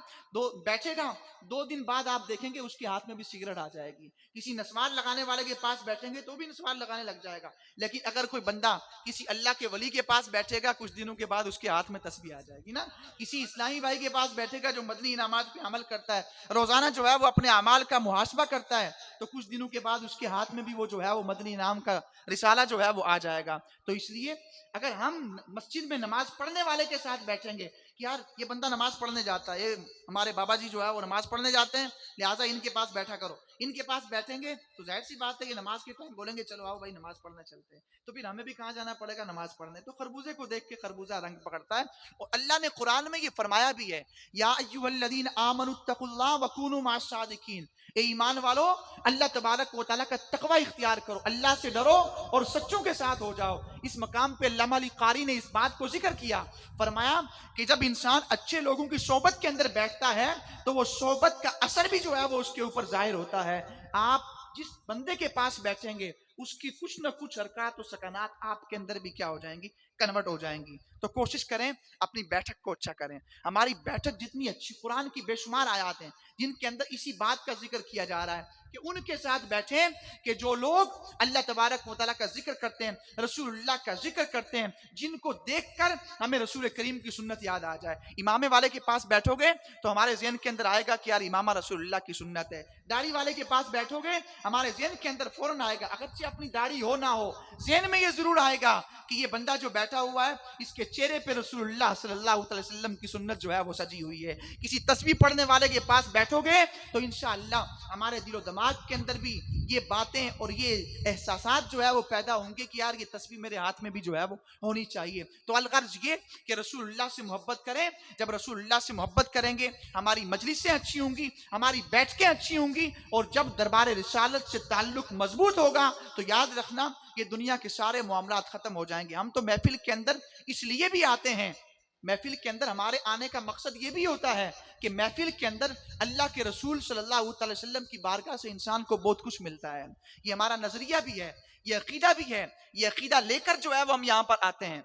S3: بیٹھے گا, 2 دن بعد آپ دیکھیں گے اس کے ہاتھ میں بھی سگریٹ آ جائے گی. کسی نسوار لگانے والے کے پاس بیٹھیں گے تو بھی نسوار لگانے لگ جائے گا. لیکن اگر کوئی بندہ کسی اللہ کے ولی کے پاس بیٹھے گا, کچھ دنوں کے بعد اس کے ہاتھ میں تسبیح آ جائے گی نا. کسی اسلامی بھائی کے پاس بیٹھے گا جو مدنی انعامات پہ عمل کرتا ہے, روزانہ جو ہے وہ اپنے اعمال کا محاسبہ کرتا ہے, تو کچھ دنوں کے بعد اس کے ہاتھ میں بھی وہ جو ہے وہ مدنی انعام کا رسالہ جو ہے وہ آ جائے گا. تو اس لیے اگر ہم مسجد میں نماز پڑھنے والے کے ساتھ بیٹھیں گے کہ یار یہ بندہ نماز پڑھنے جاتا ہے, ہمارے بابا جی جو ہے وہ نماز پڑھنے جاتے ہیں, لہٰذا ان کے پاس بیٹھا کرو, ان کے پاس بیٹھیں گے تو ظاہر سی بات ہے کہ نماز کے ٹائم بولیں گے چلو آؤ بھائی نماز پڑھنے چلتے ہیں, تو پھر ہمیں بھی کہاں جانا پڑے گا؟ نماز پڑھنے. تو خربوزے کو دیکھ کے خربوزہ رنگ پکڑتا ہے. اور اللہ نے قرآن میں یہ فرمایا بھی ہے, یا ایھا الذین آمنوا اتقوا اللہ وکونوا مع الصادقین, اے ایمان والو اللہ تبارک و تعالیٰ کا تقوی اختیار کرو, اللہ سے ڈرو اور سچوں کے ساتھ ہو جاؤ. اس مقام پہ علامہ علی قاری نے اس بات کو ذکر کیا, فرمایا کہ جب انسان اچھے لوگوں کی صحبت کے اندر بیٹھتا ہے تو وہ صحبت کا اثر بھی جو ہے وہ اس کے اوپر ظاہر ہوتا ہے. آپ جس بندے کے پاس بیٹھیں گے اس کی کچھ نہ کچھ حرکات و سکنات آپ کے اندر بھی کیا ہو جائیں گی؟ کنورٹ ہو جائیں گی. تو کوشش کریں اپنی بیٹھک کو اچھا کریں. ہماری بیٹھک جتنی اچھی, قرآن کی بے شمار آیات ہیں جن کے اندر اسی بات کا ذکر کیا جا رہا ہے کہ ان کے ساتھ بیٹھیں کہ جو لوگ اللہ تبارک و تعالیٰ کا ذکر کرتے ہیں, رسول اللہ کا ذکر کرتے ہیں, جن کو دیکھ کر ہمیں رسول کریم کی سنت یاد آ جائے. امامے والے کے پاس بیٹھو گے تو ہمارے ذہن کے اندر آئے گا کہ یار امامہ رسول اللہ کی سنت ہے. داڑھی والے کے پاس بیٹھو گے ہمارے ذہن کے اندر فوراً آئے گا, اگرچہ اپنی داڑھی ہو نہ ہو, ذہن میں یہ ضرور آئے گا کہ یہ بندہ جو بیٹھا ہوا ہے اس کے چہرے پہ رسول اللہ صلی اللہ علیہ وسلم کی سنت جو ہے وہ سجی ہوئی ہے. کسی تسبیح پڑھنے والے کے پاس بیٹھو گے تو انشاءاللہ ہمارے دل و دماغ کے اندر بھی یہ باتیں اور یہ احساسات جو ہے وہ پیدا ہوں گے کہ یار یہ تسبیح میرے ہاتھ میں بھی جو ہے وہ ہونی چاہیے. تو الغرض یہ کہ رسول اللہ سے محبت کریں. جب رسول اللہ سے محبت کریں گے ہماری مجلسیں اچھی ہوں گی, ہماری بیٹھکیں اچھی ہوں گی, اور جب دربار رسالت سے تعلق مضبوط ہوگا تو یاد رکھنا یہ دنیا کے سارے معاملات ختم ہو جائیں گے. ہم تو محفل کے اندر اس لیے بھی آتے ہیں, محفل کے اندر ہمارے آنے کا مقصد یہ بھی ہوتا ہے کہ محفل کے اندر اللہ کے رسول صلی اللہ علیہ وسلم کی بارگاہ سے انسان کو بہت کچھ ملتا ہے. یہ ہمارا نظریہ بھی ہے, یہ عقیدہ بھی ہے، یہ عقیدہ لے کر جو ہے وہ ہم یہاں پر آتے ہیں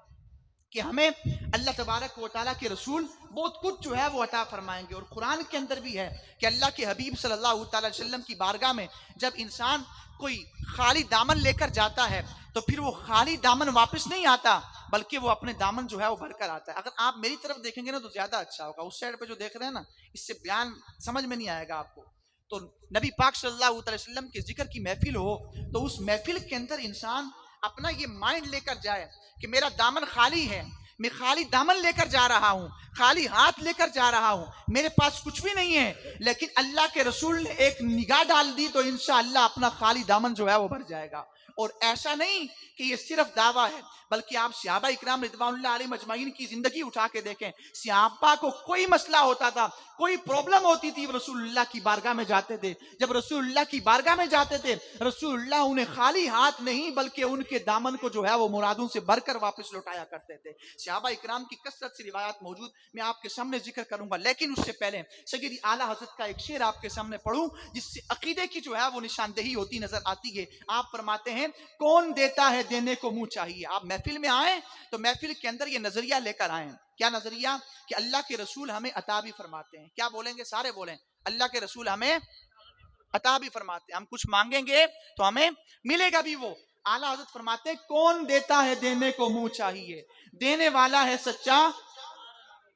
S3: کہ ہمیں اللہ تبارک و تعالیٰ کے رسول بہت کچھ جو ہے وہ عطا فرمائیں گے. اور قرآن کے اندر بھی ہے کہ اللہ کے حبیب صلی اللہ تعالیٰ علیہ وسلم کی بارگاہ میں جب انسان کوئی خالی دامن لے کر جاتا ہے تو پھر وہ خالی دامن واپس نہیں آتا بلکہ وہ اپنے دامن جو ہے وہ بھر کر آتا ہے. اگر آپ میری طرف دیکھیں گے نا تو زیادہ اچھا ہوگا، اس سائڈ پہ جو دیکھ رہے ہیں نا اس سے بیان سمجھ میں نہیں آئے گا آپ کو. تو نبی پاک صلی اللہ علیہ وسلم کے ذکر کی محفل ہو تو اس محفل کے اندر انسان اپنا یہ مائنڈ لے کر جائے کہ میرا دامن خالی ہے، میں خالی دامن لے کر جا رہا ہوں، خالی ہاتھ لے کر جا رہا ہوں، میرے پاس کچھ بھی نہیں ہے، لیکن اللہ کے رسول نے ایک نگاہ ڈال دی تو انشاءاللہ اپنا خالی دامن جو ہے وہ بھر جائے گا. اور ایسا نہیں کہ یہ صرف دعویٰ ہے بلکہ آپ صحابہ اکرام رضوان اللہ علیہ مجمعین کی زندگی اٹھا کے دیکھیں. صحابہ کو کوئی مسئلہ ہوتا تھا، کوئی پرابلم ہوتی تھی، رسول اللہ کی بارگاہ میں جاتے تھے. جب رسول اللہ کی بارگاہ میں جاتے تھے رسول اللہ انہیں خالی ہاتھ نہیں بلکہ ان کے دامن کو جو ہے وہ مرادوں سے بھر کر واپس لوٹایا کرتے تھے. صحابہ اکرام کی کثرت سے روایات موجود، میں آپ کے سامنے ذکر کروں گا، لیکن اس سے پہلے سیدی اعلیٰ حضرت کا ایک شعر آپ کے سامنے پڑھوں جس سے عقیدے کی جو ہے وہ نشاندہی ہوتی نظر آتی ہے. آپ فرماتے ہیں کون دیتا ہے دینے کو منہ چاہیے. آپ محفل میں آئیں تو محفل کے اندر یہ نظریہ لے کر آئیں. کیا نظریہ؟ کہ اللہ کے رسول ہمیں عطا بھی فرماتے ہیں. کیا بولیں گے؟ سارے بولیں. اللہ کے رسول ہمیں عطا بھی فرماتے ہیں. ہم کچھ مانگیں گے تو ہمیں ملے گا بھی. وہ اعلیٰ حضرت فرماتے ہیں کون دیتا ہے دینے کو منہ چاہیے، دینے والا ہے سچا،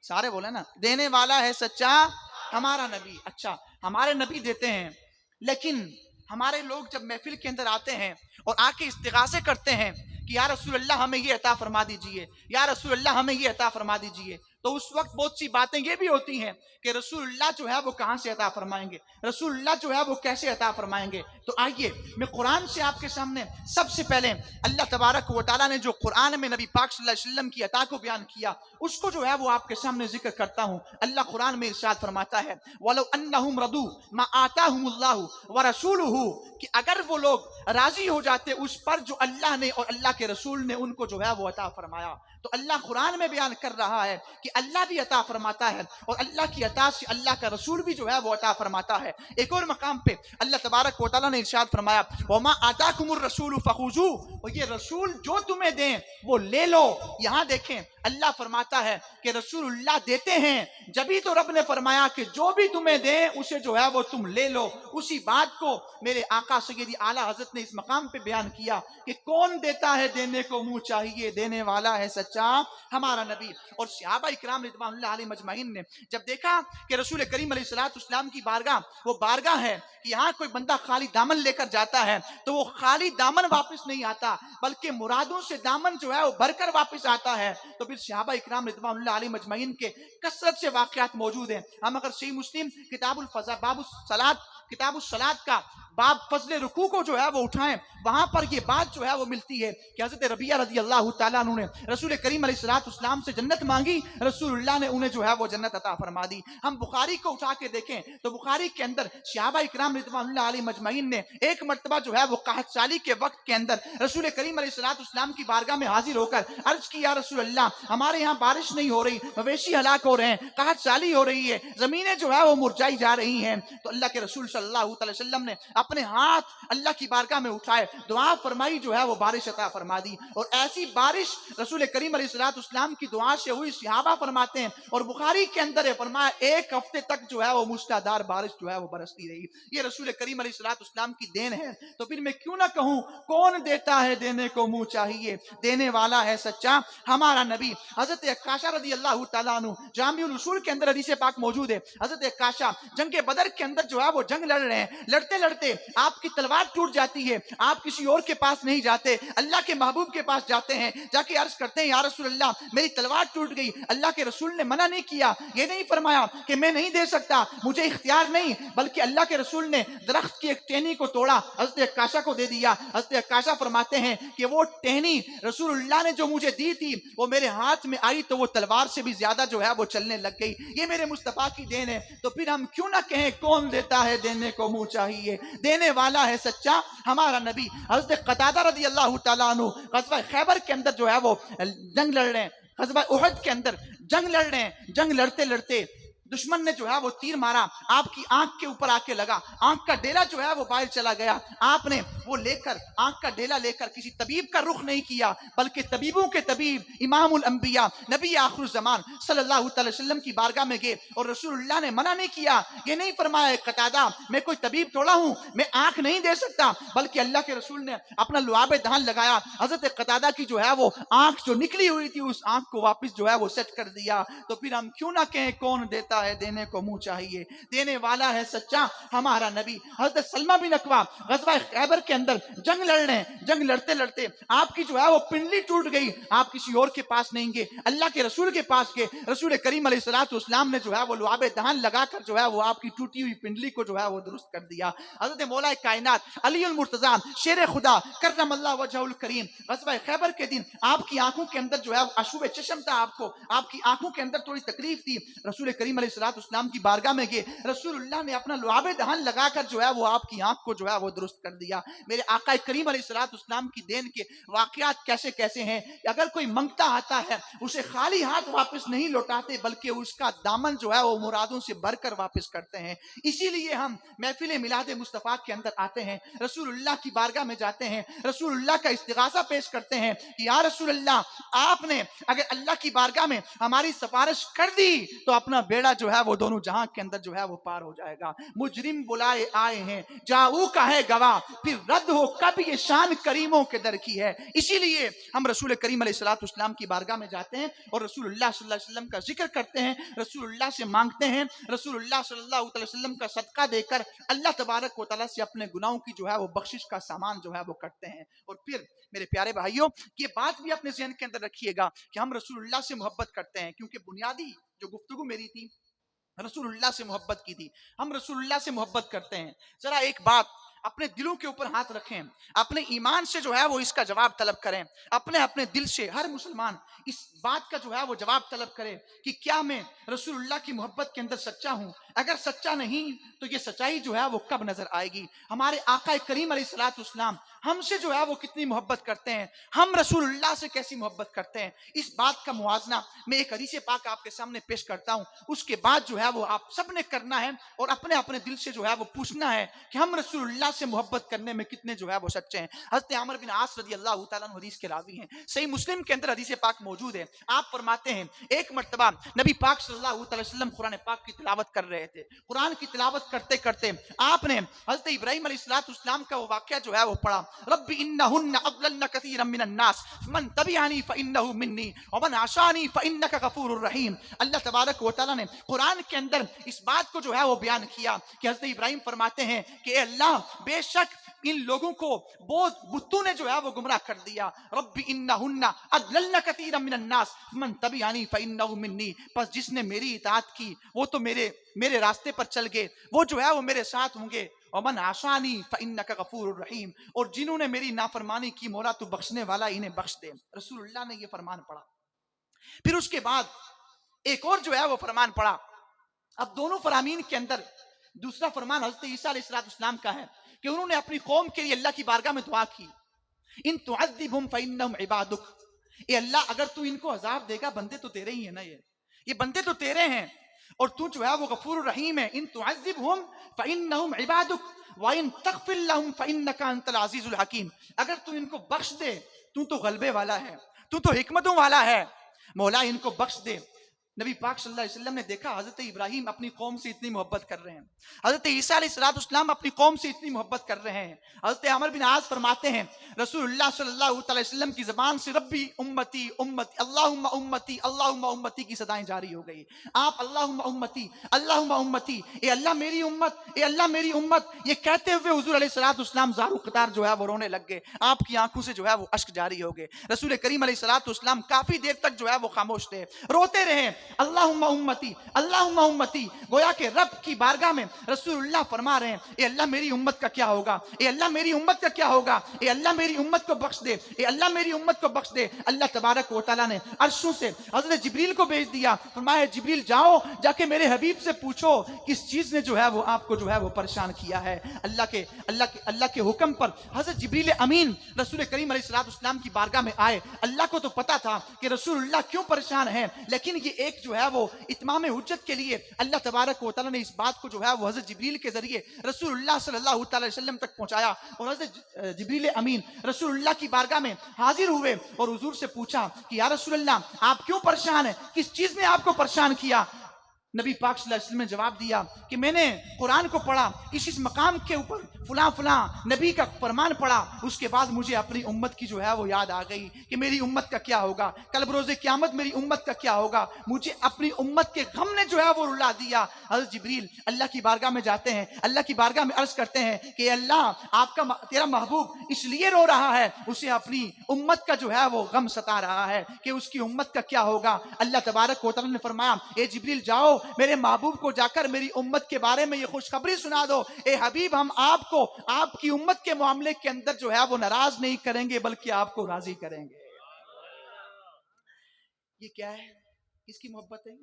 S3: سارے بولیں نا، دینے والا ہے سچا ہمارا نبی. اچھا ہمارے نبی دیتے ہیں، لیکن ہمارے لوگ جب محفل کے اندر آتے ہیں اور آ کے استغاثے کرتے ہیں کہ یا رسول اللہ ہمیں یہ عطا فرما دیجئے، یا رسول اللہ ہمیں یہ عطا فرما دیجئے، تو اس وقت بہت سی باتیں یہ بھی ہوتی ہیں کہ رسول اللہ جو ہے وہ کہاں سے عطا فرمائیں گے، رسول اللہ جو ہے وہ کیسے عطا فرمائیں گے. تو آئیے میں قرآن سے آپ کے سامنے سب سے پہلے اللہ تبارک و تعالیٰ نے جو قرآن میں نبی پاک صلی اللہ علیہ وسلم کی عطا کو بیان کیا اس کو جو ہے وہ آپ کے سامنے ذکر کرتا ہوں. اللہ قرآن میں ارشاد فرماتا ہے وَلَوْ أَنَّهُمْ رَضُوا مَا آتَاهُمُ اللَّهُ وَرَسُولُهُ، کہ اگر وہ لوگ راضی ہو جاتے اس پر جو اللہ نے اور اللہ کے رسول نے ان کو جو ہے وہ عطا فرمایا. تو اللہ قرآن میں بیان کر رہا ہے کہ اللہ بھی عطا فرماتا ہے اور اللہ کی عطا سے اللہ کا رسول بھی جو ہے وہ عطا فرماتا ہے. ایک اور مقام پہ اللہ تبارک و تعالیٰ نے ارشاد فرمایا وَمَا آتَاكُمُ الرَّسُولُ فَخُذُوهُ، اور یہ رسول جو تمہیں دیں وہ لے لو. یہاں دیکھیں اللہ فرماتا ہے کہ رسول اللہ دیتے ہیں، جبھی تو رب نے فرمایا کہ جو بھی تمہیں دیں اسے جو ہے وہ تم لے لو. اسی بات کو میرے آقا سیدی اعلیٰ حضرت نے اس مقام پہ بیان کیا کہ کون دیتا ہے دینے کو منہ چاہیے، دینے والا ہے سچا ہمارا نبی. اور صحابہ اکرام رضوان اللہ علیہ مجمعین نے جب دیکھا کہ رسول کریم علیہ السلام کی بارگاہ وہ بارگاہ ہے کہ یہاں کوئی بندہ خالی دامن لے کر جاتا ہے تو وہ خالی دامن واپس نہیں آتا بلکہ مرادوں سے دامن جو ہے وہ بھر کر واپس آتا ہے. تو پھر صحابہ اکرام رضوان اللہ علیہ مجمعین کے کثرت سے واقعات موجود ہیں. ہم اگر صحیح مسلم کتاب الفضا باب الصلاۃ کتاب الصلاۃ کا باب فضل رکوع کو جو ہے وہ اٹھائیں، وہاں پر یہ بات جو ہے وہ ملتی ہے کہ حضرت ربیعہ رضی اللہ تعالیٰ عنہ نے رسول کریم علیہ السلام سے جنت مانگی، رسول اللہ نے انہیں جو ہے وہ جنت عطا فرما دی. ہم بخاری کو اٹھا کے دیکھیں تو بخاری کے اندر صحابہ اکرام رضوان اللہ علیہ مجمعین نے ایک مرتبہ جو ہے وہ قحط سالی کے وقت کے اندر رسول کریم علیہ السلام کی بارگاہ میں حاضر ہو کر عرض کی یا رسول اللہ ہمارے یہاں بارش نہیں ہو رہی، مویشی ہلاک ہو رہے ہیں، قحط سالی ہو رہی ہے، زمینیں جو ہے وہ مرجائی جا رہی ہیں. تو اللہ کے رسول صلی اللہ علیہ وسلم نے اپنے ہاتھ اللہ کی بارگاہ میں اٹھائے، دعا فرمائی، جو ہے وہ بارش عطا فرما دی. اور ایسی بارش رسول کریم علیہ السلام کی دعا سے ہوئی. صحابہ فرماتے ہیں اور بخاری کے اندر ہے فرمایا ایک ہفتے تک جو ہے وہ مشتعدار بارش جو ہے وہ برستی رہی. یہ رسول کریم علیہ السلام کی دین ہے. تو پھر میں کیوں نہ کہوں کون دیتا ہے دینے کو منہ چاہیے، دینے والا ہے سچا ہمارا نبی. حضرت عکاشہ رضی اللہ تعالیٰ عنہ جامع الاصول کے اندر حدیث پاک موجود ہے. حضرت عکاشہ جنگ بدر کے اندر جو ہے وہ جنگ لڑ رہے ہیں، لڑتے لڑتے آپ کی تلوار ٹوٹ جاتی ہے، آپ کسی اور کے پاس نہیں جاتے، اللہ کے محبوب کے پاس جاتے ہیں، جا کے عرض کرتے ہیں یا رسول اللہ میری تلوار ٹوٹ گئی. اللہ کے رسول نے منع نہیں کیا، یہ نہیں فرمایا کہ میں نہیں دے سکتا، مجھے اختیار نہیں، بلکہ اللہ کے رسول نے درخت کی ایک ٹہنی کو توڑا، حضرت عکاشہ کو دے دیا. حضرت عکاشہ فرماتے ہیں کہ وہ ٹہنی رسول اللہ نے جو مجھے دی تھی وہ میرے ہاتھ میں آئی تو وہ تلوار سے بھی زیادہ جو ہے وہ چلنے لگ گئی. یہ میرے مصطفیٰ کی دین ہے. تو پھر ہم کیوں نہ کہیں کون دیتا ہے دینے کو منہ چاہیے، دینے والا ہے سچا ہمارا نبی. حضرت قتادہ رضی اللہ تعالیٰ عنہ غزوہ خیبر کے اندر جو ہے وہ جنگ لڑ رہے ہیں، غزوہ احد کے اندر جنگ لڑ رہے ہیں. جنگ لڑتے لڑتے دشمن نے جو ہے وہ تیر مارا، آپ کی آنکھ کے اوپر آ کے لگا، آنکھ کا ڈیلا جو ہے وہ باہر چلا گیا. آپ نے وہ لے کر آنکھ کا ڈھیلا لے کر کسی طبیب کا رخ نہیں کیا، بلکہ طبیبوں کے طبیب امام الانبیاء نبی آخر الزمان صلی اللہ علیہ وسلم کی بارگاہ میں گئے، اور رسول اللہ نے منع نہیں کیا، یہ نہیں فرمایا قتادہ میں کوئی طبیب تھوڑا ہوں، میں آنکھ نہیں دے سکتا، بلکہ اللہ کے رسول نے اپنا لعاب دہن لگایا، حضرت قتادہ کی جو ہے وہ آنکھ جو نکلی ہوئی تھی اس آنکھ کو واپس جو ہے وہ سیٹ کر دیا۔ تو پھر ہم کیوں نہ کہیں کون دیتا ہے دینے کو منہ چاہیے، دینے والا ہے سچا ہمارا نبی۔ حضرت سلمہ بن اکوع غزوہ خیبر کے اندر جنگ لڑ رہے ہیں، جنگ لڑتے لڑتے آپ کی جو ہے وہ پنڈلی ٹوٹ گئی، آپ کسی اور کے پاس نہیں گئے، اللہ کے رسول کے پاس گئے، رسول کریم علیہ الصلوۃ والسلام نے جو ہے وہ لعاب دہن لگا کر جو ہے وہ آپ کی ٹوٹی ہوئی پنڈلی کو جو ہے وہ درست کر دیا۔ حضرت مولا کائنات علی المرتضی شیر خدا کرم اللہ وجہہ الکریم غزوہ خیبر کے دن آپ کی آنکھوں کے اندر جو ہے اشوب چشم تھا، آپ کی آنکھوں کے اندر تھوڑی تکلیف تھی، رسول کریم علیہ الصلوۃ والسلام کی بارگاہ میں گئے، رسول اللہ نے اپنا لعاب دہن لگا کر جو ہے وہ آپ کی آنکھ کو جو ہے وہ درست کر دیا۔ میرے آقا کریم علیہ الصلوۃ والسلام کی دین کے واقعات کیسے کیسے ہیں، اگر کوئی منگتا آتا ہے اسے خالی ہاتھ واپس نہیں لوٹاتے، بلکہ اس کا دامن جو ہے وہ مرادوں سے بھر کر واپس کرتے ہیں۔ اسی لیے ہم محفل میلاد مصطفیٰ کے اندر آتے ہیں، رسول اللہ کی بارگاہ میں جاتے ہیں، رسول اللہ کا استغاثہ پیش کرتے ہیں کہ یا رسول اللہ آپ نے اگر اللہ کی بارگاہ میں ہماری سفارش کر دی تو اپنا بیڑا جو ہے وہ دونوں جہاں کے اندر جو ہے وہ پار ہو جائے گا۔ مجرم بلائے آئے ہیں جاؤ کا ہے گواہ، پھر رد ہو کب یہ شان کریموں کے در کی ہے۔ اسی لیے ہم رسول کریم علیہ الصلوۃ والسلام کی بارگاہ میں جاتے ہیں اور رسول اللہ صلی اللہ علیہ وسلم کا ذکر کرتے ہیں، رسول اللہ سے مانگتے ہیں، رسول اللہ صلی اللہ علیہ وسلم کا صدقہ دے کر اللہ تبارک و تعالیٰ سے اپنے گناہوں کی جو ہے وہ بخشش کا سامان جو ہے وہ کرتے ہیں۔ اور پھر میرے پیارے بھائیوں یہ بات بھی اپنے ذہن کے اندر رکھیے گا کہ ہم رسول اللہ سے محبت کرتے ہیں، کیونکہ بنیادی جو گفتگو میری تھی رسول اللہ سے محبت کی تھی، ہم رسول اللہ سے محبت کرتے ہیں۔ ذرا ایک بات اپنے دلوں کے اوپر ہاتھ رکھیں، اپنے ایمان سے جو ہے وہ اس کا جواب طلب کریں، اپنے دل سے ہر مسلمان اس بات کا جو ہے وہ جواب طلب کرے کہ کیا میں رسول اللہ کی محبت کے اندر سچا ہوں؟ اگر سچا نہیں تو یہ سچائی جو ہے وہ کب نظر آئے گی؟ ہمارے آقا کریم علیہ الصلوۃ والسلام ہم سے جو ہے وہ کتنی محبت کرتے ہیں، ہم رسول اللہ سے کیسی محبت کرتے ہیں؟ اس بات کا موازنہ میں ایک حدیث پاک آپ کے سامنے پیش کرتا ہوں، اس کے بعد جو ہے وہ آپ سب نے کرنا ہے اور اپنے دل سے جو ہے وہ پوچھنا ہے کہ ہم رسول اللہ سے محبت کرنے میں کتنے جو ہے وہ سچے ہیں۔ حضرت عمر بن عاص رضی اللہ تعالیٰ عنہ حدیث کے راوی ہیں، صحیح مسلم کے اندر حدیث پاک موجود ہے، آپ فرماتے ہیں ایک مرتبہ نبی پاک صلی اللہ علیہ وسلم قرآن پاک کی تلاوت کر رہے تھے، قرآن کی تلاوت کرتے کرتے آپ نے حضرت ابراہیم علیہ السلام کا وہ واقعہ جو ہے وہ پڑھا، رب انہن اضللن کثیرا من الناس من تبعنی فانہ منی ومن عصانی فانک غفور الرحیم۔ اللہ تبارک و تعالیٰ نے قرآن کے اندر اس بات کو جو ہے وہ بیان کیا کہ حضرت ابراہیم فرماتے ہیں کہ اے اللہ بے شک ان لوگوں کو بہت بتوں نے جو ہے وہ گمراہ کر دیا، رب انہن اضللن کثیرا من الناس من تبعنی فانہ منی، پس جس نے میری اطاعت کی وہ تو میرے راستے پر چل گئے، وہ جو ہے وہ میرے ساتھ ہوں گے، ومن عصانی فانک غفور الرحیم، اور جنہوں نے میری نافرمانی کی مولا تو بخشنے والا انہیں بخش دے۔ رسول اللہ نے یہ فرمان پڑھا، پھر اس کے بعد ایک اور جو ہے وہ فرمان پڑھا۔ اب دونوں فرامین کے اندر دوسرا فرمان حضرت عیسیٰ علیہ السلام کا ہے کہ انہوں نے اپنی قوم کے لیے اللہ کی بارگاہ میں دعا کی، ان تعذبہم فانہم عبادک، اے اللہ اگر تو ان کو عذاب دے گا بندے تو تیرے ہی ہیں نا، یہ بندے تو تیرے ہیں اور تو جو ہے وہ غفور الرحیم ہے، ان تعذبہم فانہم عبادک وان تغفر لہم فانک انت العزیز الحکیم، اگر تو ان کو بخش دے تو تو غلبے والا ہے، تو تو حکمتوں والا ہے، مولا ان کو بخش دے۔ نبی پاک صلی اللہ علیہ وسلم نے دیکھا حضرت ابراہیم اپنی قوم سے اتنی محبت کر رہے ہیں، حضرت عیسیٰ علیہ السلام اپنی قوم سے اتنی محبت کر رہے ہیں۔ حضرت عمر بن عاص فرماتے ہیں رسول اللہ صلی اللہ علیہ وسلم کی زبان سے ربی امتی امتی اللہم امتی اللہم امتی کی صدائیں جاری ہو گئی، آپ اللہم امتی اللہم امتی، اے اللہ میری امت، اے اللہ میری امت، یہ کہتے ہوئے حضور علیہ السلام زارو قطار جو ہے وہ رونے لگ گئے، آپ کی آنکھوں سے جو ہے وہ اشک جاری ہو گئے۔ رسول کریم علیہ السلام کافی دیر تک جو ہے وہ خاموش تھے، روتے رہے، اللہم امتی اللہم امتی، گویا کہ رب کی بارگاہ میں رسول اللہ فرما رہے ہیں اے اللہ میری امت کا کیا ہوگا، اے اللہ میری امت کا کیا ہوگا، اے اللہ میری امت کو بخش دے، اے اللہ میری امت کو بخش دے۔ اللہ تبارک و تعالیٰ نے عرشوں سے حضرت جبریل کو بھیج دیا، فرمایا جبریل جاؤ جا کے میرے حبیب سے پوچھو کس چیز نے جو ہے وہ آپ کو جو ہے وہ پریشان کیا ہے۔ اللہ کے حکم پر حضرت جبریل امین رسول کریم علیہ السلام کی بارگاہ میں آئے۔ اللہ کو تو پتا تھا کہ رسول اللہ کیوں پریشان ہیں، لیکن یہ ایک ایک جو ہے وہ اتمام حجت کے لیے اللہ تبارک و تعالیٰ نے اس بات کو جو ہے وہ حضرت جبریل کے ذریعے رسول اللہ صلی اللہ تعالی وسلم تک پہنچایا، اور حضرت جبریل امین رسول اللہ کی بارگاہ میں حاضر ہوئے اور حضور سے پوچھا کہ یا رسول اللہ آپ کیوں پریشان ہیں، کس چیز نے آپ کو پریشان کیا؟ نبی پاک صلی اللہ علیہ وسلم نے جواب دیا کہ میں نے قرآن کو پڑھا، اس مقام کے اوپر فلاں فلاں نبی کا فرمان پڑھا، اس کے بعد مجھے اپنی امت کی جو ہے وہ یاد آ گئی کہ میری امت کا کیا ہوگا، کل بروز قیامت میری امت کا کیا ہوگا، مجھے اپنی امت کے غم نے جو ہے وہ رلا دیا۔ حضرت جبریل اللہ کی بارگاہ میں جاتے ہیں، اللہ کی بارگاہ میں عرض کرتے ہیں کہ اللہ آپ کا تیرا محبوب اس لیے رو رہا ہے، اسے اپنی امت کا جو ہے وہ غم ستا رہا ہے کہ اس کی امت کا کیا ہوگا۔ اللہ تبارک و تعالی نے فرمایا اے جبریل جاؤ میرے محبوب کو جا کر میری امت کے بارے میں یہ خوشخبری سنا دو، اے حبیب ہم آپ کو آپ کی امت کے معاملے کے اندر جو ہے وہ ناراض نہیں کریں گے بلکہ آپ کو راضی کریں گے۔ یہ کیا ہے؟ کس کی محبت ہے؟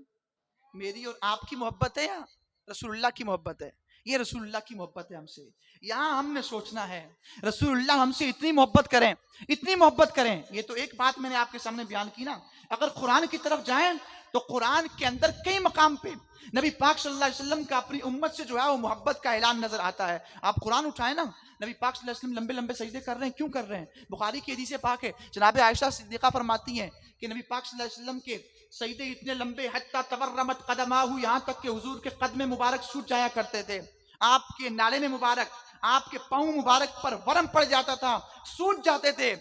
S3: میری اور آپ کی محبت ہے یا رسول اللہ کی محبت ہے؟ یہ رسول اللہ کی محبت ہے ہم سے۔ یہاں ہم نے سوچنا ہے رسول اللہ ہم سے اتنی محبت کریں، اتنی محبت کریں۔ یہ تو ایک بات میں نے آپ کے سامنے بیان کی نا، اگر قرآن کی طرف جائیں تو قرآن کے اندر کئی مقام پہ نبی پاک صلی اللہ علیہ وسلم کا اپنی امت سے جو ہے وہ محبت کا اعلان نظر آتا ہے۔ آپ قرآن اٹھائیں نا، نبی پاک صلی اللہ علیہ وسلم لمبے لمبے سجدے کر رہے ہیں، کیوں کر رہے ہیں؟ بخاری کی حدیث پاک ہے، جناب عائشہ صدیقہ فرماتی ہیں کہ نبی پاک صلی اللہ علیہ وسلم کے سجدے اتنے لمبے حتی تورمت قدماہ، یہاں تک کہ حضور کے قدم مبارک سوج جایا کرتے تھے، آپ کے نالے میں مبارک، آپ کے پاؤں مبارک پر ورم پڑ جاتا تھا، سوج جاتے تھے۔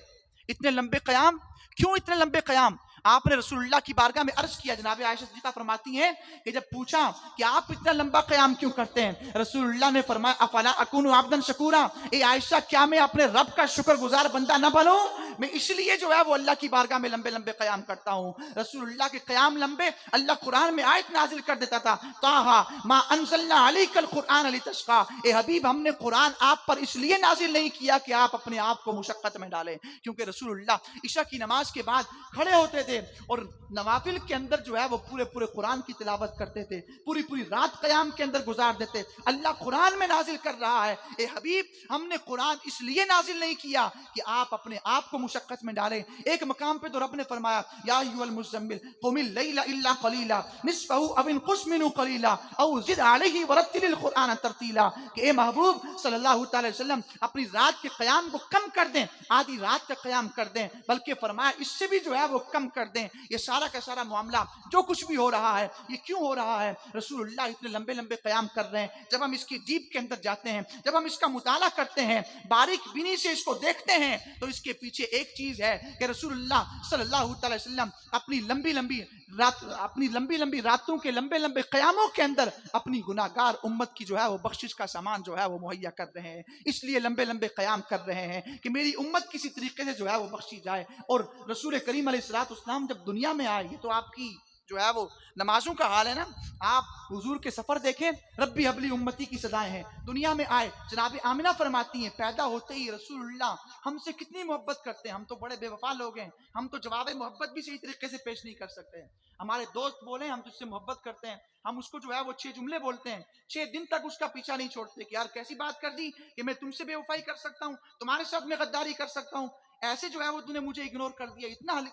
S3: اتنے لمبے قیام کیوں؟ اتنے لمبے قیام آپ نے رسول اللہ کی بارگاہ میں عرض کیا۔ جناب عائشہ صدیقہ فرماتی ہیں کہ جب پوچھا کہ آپ اتنا لمبا قیام کیوں کرتے ہیں، رسول اللہ نے فرمایا افلا اکون عبدا شکورا، اے عائشہ کیا میں اپنے رب کا شکر گزار بندہ نہ بنوں؟ میں اس لیے جو ہے وہ اللہ کی بارگاہ میں لمبے لمبے قیام کرتا ہوں۔ رسول اللہ کے قیام لمبے، اللہ قرآن میں آیت نازل کر دیتا تھا طٰہٰ ما انزلنا علیک القرآن لتشقیٰ، اے حبیب ہم نے قرآن آپ پر اس لیے نازل نہیں کیا کہ آپ اپنے آپ کو مشقت میں ڈالیں، کیونکہ رسول اللہ عشاء کی نماز کے بعد کھڑے ہوتے تھے اور نوافل کے اندر جو ہے وہ پورے قرآن کی تلاوت کرتے تھے، پوری رات قیام کے اندر گزار دیتے۔ اللہ قرآن میں نازل کر رہا ہے اے حبیب ہم نے قرآن اس لیے نازل نہیں کیا کہ آپ اپنے آپ کو مشقت میں ڈالیں۔ ایک مقام پہ تو رب نے فرمایا یا ایھا المزمل قم اللیل الا قلیلا نصفہ او انقص منہ قلیلا او زد علیہ ورتل القرآن ترتیلا، کہ اے محبوب صلی اللہ تعالی وسلم اپنی رات کے قیام کو کم کر دیں، آدھی رات کا قیام کر دیں، بلکہ فرمایا اس سے بھی جو ہے وہ کم کر دیں۔ یہ سارا کا سارا معاملہ جو کچھ بھی ہو رہا ہے یہ کیوں ہو رہا ہے؟ رسول اللہ اتنے لمبے لمبے قیام کر رہے ہیں، جب ہم اس کی ڈیپ کے اندر جاتے ہیں، جب ہم اس کا مطالعہ کرتے ہیں، باریک بینی سے اس کو دیکھتے ہیں، تو اس کے پیچھے ایک چیز ہے کہ رسول اللہ صلی اللہ تعالی وسلم اپنی لمبی لمبی راتوں کے لمبے لمبے قیاموں کے اندر اپنی گناہگار امت کی جو ہے وہ بخشش کا سامان جو ہے وہ مہیا کر رہے ہیں، اس لیے لمبے لمبے قیام کر رہے ہیں کہ میری امت کسی طریقے سے جو ہے وہ بخشی جائے۔ اور رسول کریم علیہ السلام جب دنیا میں آئے، یہ تو آپ کی جو ہے وہ نمازوں کا حال ہے نا، آپ حضور کے سفر دیکھیں، ربی حبلی امتی کی صدائیں ہیں۔ دنیا میں آئے، جناب آمنہ فرماتی ہیں پیدا ہوتے ہی رسول اللہ ہم سے کتنی محبت کرتے ہیں، ہم تو بڑے بے وفا لوگ ہیں، ہم تو جواب محبت بھی صحیح طریقے سے پیش نہیں کر سکتے۔ ہمارے دوست بولیں ہم تجھ سے محبت کرتے ہیں، ہم اس کو جو ہے وہ 6 جملے بولتے ہیں، 6 دن تک اس کا پیچھا نہیں چھوڑتے کہ یار کیسی بات کر دی کہ میں تم سے بے وفائی کر سکتا ہوں، تمہارے ساتھ میں غداری کر سکتا ہوں، ایسے جو ہے وہ تو نے مجھے اگنور کر دیا،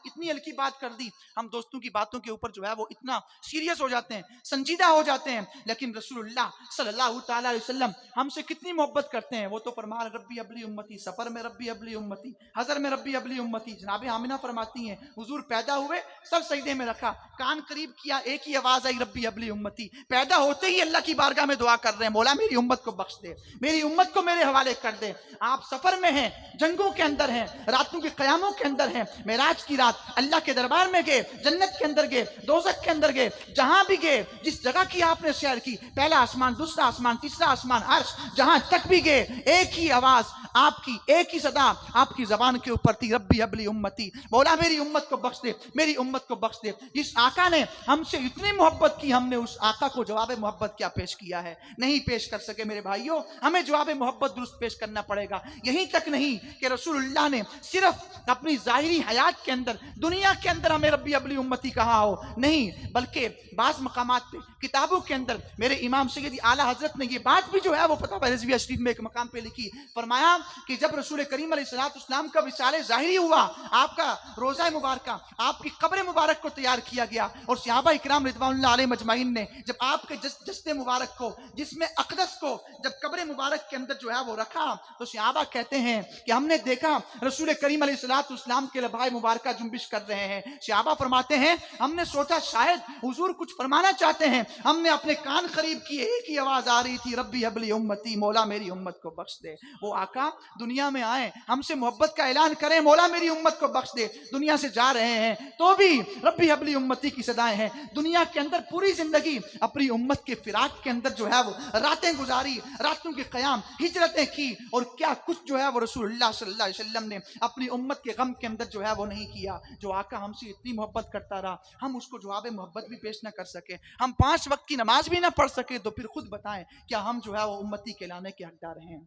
S3: اتنی ہلکی بات کر دی۔ ہم دوستوں کی باتوں کے اوپر جو ہے وہ اتنا سیریس ہو جاتے ہیں، سنجیدہ ہو جاتے ہیں، لیکن رسول اللہ صلی اللہ تعالی علیہ وسلم ہم سے کتنی محبت کرتے ہیں۔ وہ تو فرما ربی ابلی امتی، سفر میں ربی ابلی امتی، حضر میں ربی ابلی امتی۔ جناب آمنہ فرماتی ہیں حضور پیدا ہوئے، سب سجدے میں رکھا، کان قریب کیا، ایک ہی آواز آئی ربی ابلی امتی۔ پیدا ہوتے ہی اللہ کی بارگاہ میں دعا کر رہے ہیں مولا میری امت کو بخش دے، میری امت کو میرے حوالے کر دے۔ آپ سفر میں ہیں، جنگوں کے اندر ہیں، راتوں کے قیاموں کے اندر ہیں، معراج کی رات اللہ کے دربار میں گئے، جنت کے اندر گئے، دوزخ کے اندر گئے، جہاں بھی گئے، جس جگہ کی آپ نے سیر کی، پہلا آسمان، دوسرا آسمان، تیسرا آسمان، عرش، جہاں تک بھی گئے، ایک ہی آواز آپ کی، ایک ہی صدا آپ کی زبان کے اوپر تھی ربی حبلی امتی، مولا میری امت کو بخش دے، میری امت کو بخش دے۔ جس آقا نے ہم سے اتنی محبت کی، ہم نے اس آقا کو جواب محبت کیا پیش کیا ہے؟ نہیں پیش کر سکے۔ میرے بھائیوں ہمیں جواب محبت درست پیش کرنا پڑے گا۔ یہیں تک نہیں کہ رسول اللہ نے صرف اپنی ظاہری حیات کے اندر دنیا کے اندر ہمیں ربی ابلی امتی کہا ہو، نہیں، بلکہ بعض مقامات پہ کتابوں کے اندر میرے امام سیدی اعلیٰ حضرت نے یہ بات بھی جو ہے وہ فتح رضویہ شریف میں ایک مقام پہ لکھی، فرمایا کہ جب رسول کریم علیہ السلام کا وصال ظاہری ہوا، آپ کا روضہ مبارکہ، آپ کی قبر مبارک کو تیار کیا گیا، اور صحابہ اکرام رضوان اللہ علیہ مجمعین نے جب آپ کے جسد مبارک کو، جسم اقدس کو جب قبر مبارک کے اندر جو ہے وہ رکھا، تو صحابہ کہتے ہیں کہ ہم نے دیکھا رسول کریم علیہ السلام کے لبائے مبارکہ جنبش کر رہے ہیں۔ صحابہ فرماتے ہیں ہم نے سوچا شاید حضور کچھ فرمانا چاہتے ہیں، ہم نے اپنے کان قریب کیے، ایک ہی آواز آ رہی تھی، ربی حبلی امتی، مولا میری امت کو بخش دے۔ وہ آقا دنیا میں آئے، ہم سے محبت کا اعلان کریں، مولا میری امت کو بخش دے، دنیا سے جا رہے ہیں تو بھی ربی حبلی امتی کی صدائیں ہیں۔ دنیا کے اندر پوری زندگی اپنی امت کے فراق کے اندر جو ہے وہ راتیں گزاری، راتوں کے قیام، ہجرتیں کی، اور کیا کچھ جو ہے وہ رسول اللہ صلی اللہ علیہ وسلم نے اپنی امت کے غم کے اندر جو ہے وہ نہیں کیا۔ جو آقا ہم سے اتنی محبت کرتا رہا، ہم اس کو جواب محبت بھی پیش نہ کر سکے، ہم 5 وقت کی نماز بھی نہ پڑھ سکے، تو پھر خود بتائیں کیا ہم جو ہے وہ امتی کہلانے کے حقدار ہیں؟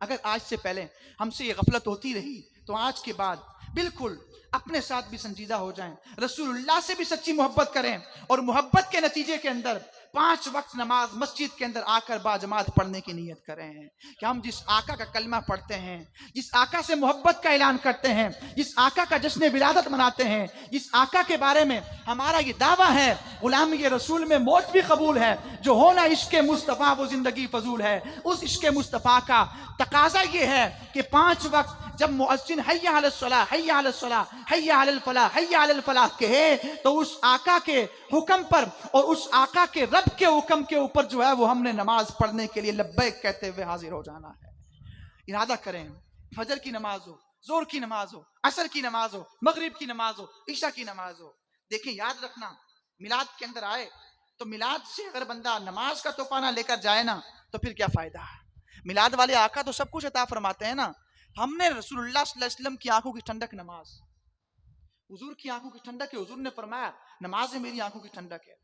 S3: اگر آج سے پہلے ہم سے یہ غفلت ہوتی رہی تو آج کے بعد بالکل اپنے ساتھ بھی سنجیدہ ہو جائیں، رسول اللہ سے بھی سچی محبت کریں، اور محبت کے نتیجے کے اندر 5 وقت نماز مسجد کے اندر آ کر باجماعت پڑھنے کی نیت کریں کہ ہم جس آقا کا کلمہ پڑھتے ہیں، جس آقا سے محبت کا اعلان کرتے ہیں، جس آقا کا جشن ولادت مناتے ہیں، جس آقا کے بارے میں ہمارا یہ دعویٰ ہے غلامی رسول میں موت بھی قبول ہے، جو ہونا عشق مصطفیٰ وہ زندگی فضول ہے، اس عشق مصطفیٰ کا تقاضا یہ ہے کہ 5 وقت جب مؤذن حی علی الصلاۃ، حی علی الصلاۃ، حی علی الفلاح، حی علی الفلاح کہے، تو اس آقا کے حکم پر اور اس آقا کے رب کے حکم کے اوپر جو ہے وہ ہم نے نماز پڑھنے کے لیے لبیک کہتے ہوئے حاضر ہو جانا ہے۔ ارادہ کریں، فجر کی نماز ہو، ظہر کی نماز ہو، عصر کی نماز ہو، مغرب کی نماز ہو، عشاء کی نماز ہو۔ دیکھیں یاد رکھنا، میلاد کے اندر آئے تو میلاد سے اگر بندہ نماز کا تحفہ نہ لے کر جائے نا تو پھر کیا فائدہ ہے؟ میلاد والے آقا تو سب کچھ عطا فرماتے ہیں نا۔ ہم نے رسول اللہ صلی اللہ علیہ وسلم کی آنکھوں کی ٹھنڈک نماز، حضور کی آنکھوں کی ٹھنڈک ہے، حضور نے فرمایا نماز میری آنکھوں کی ٹھنڈک ہے۔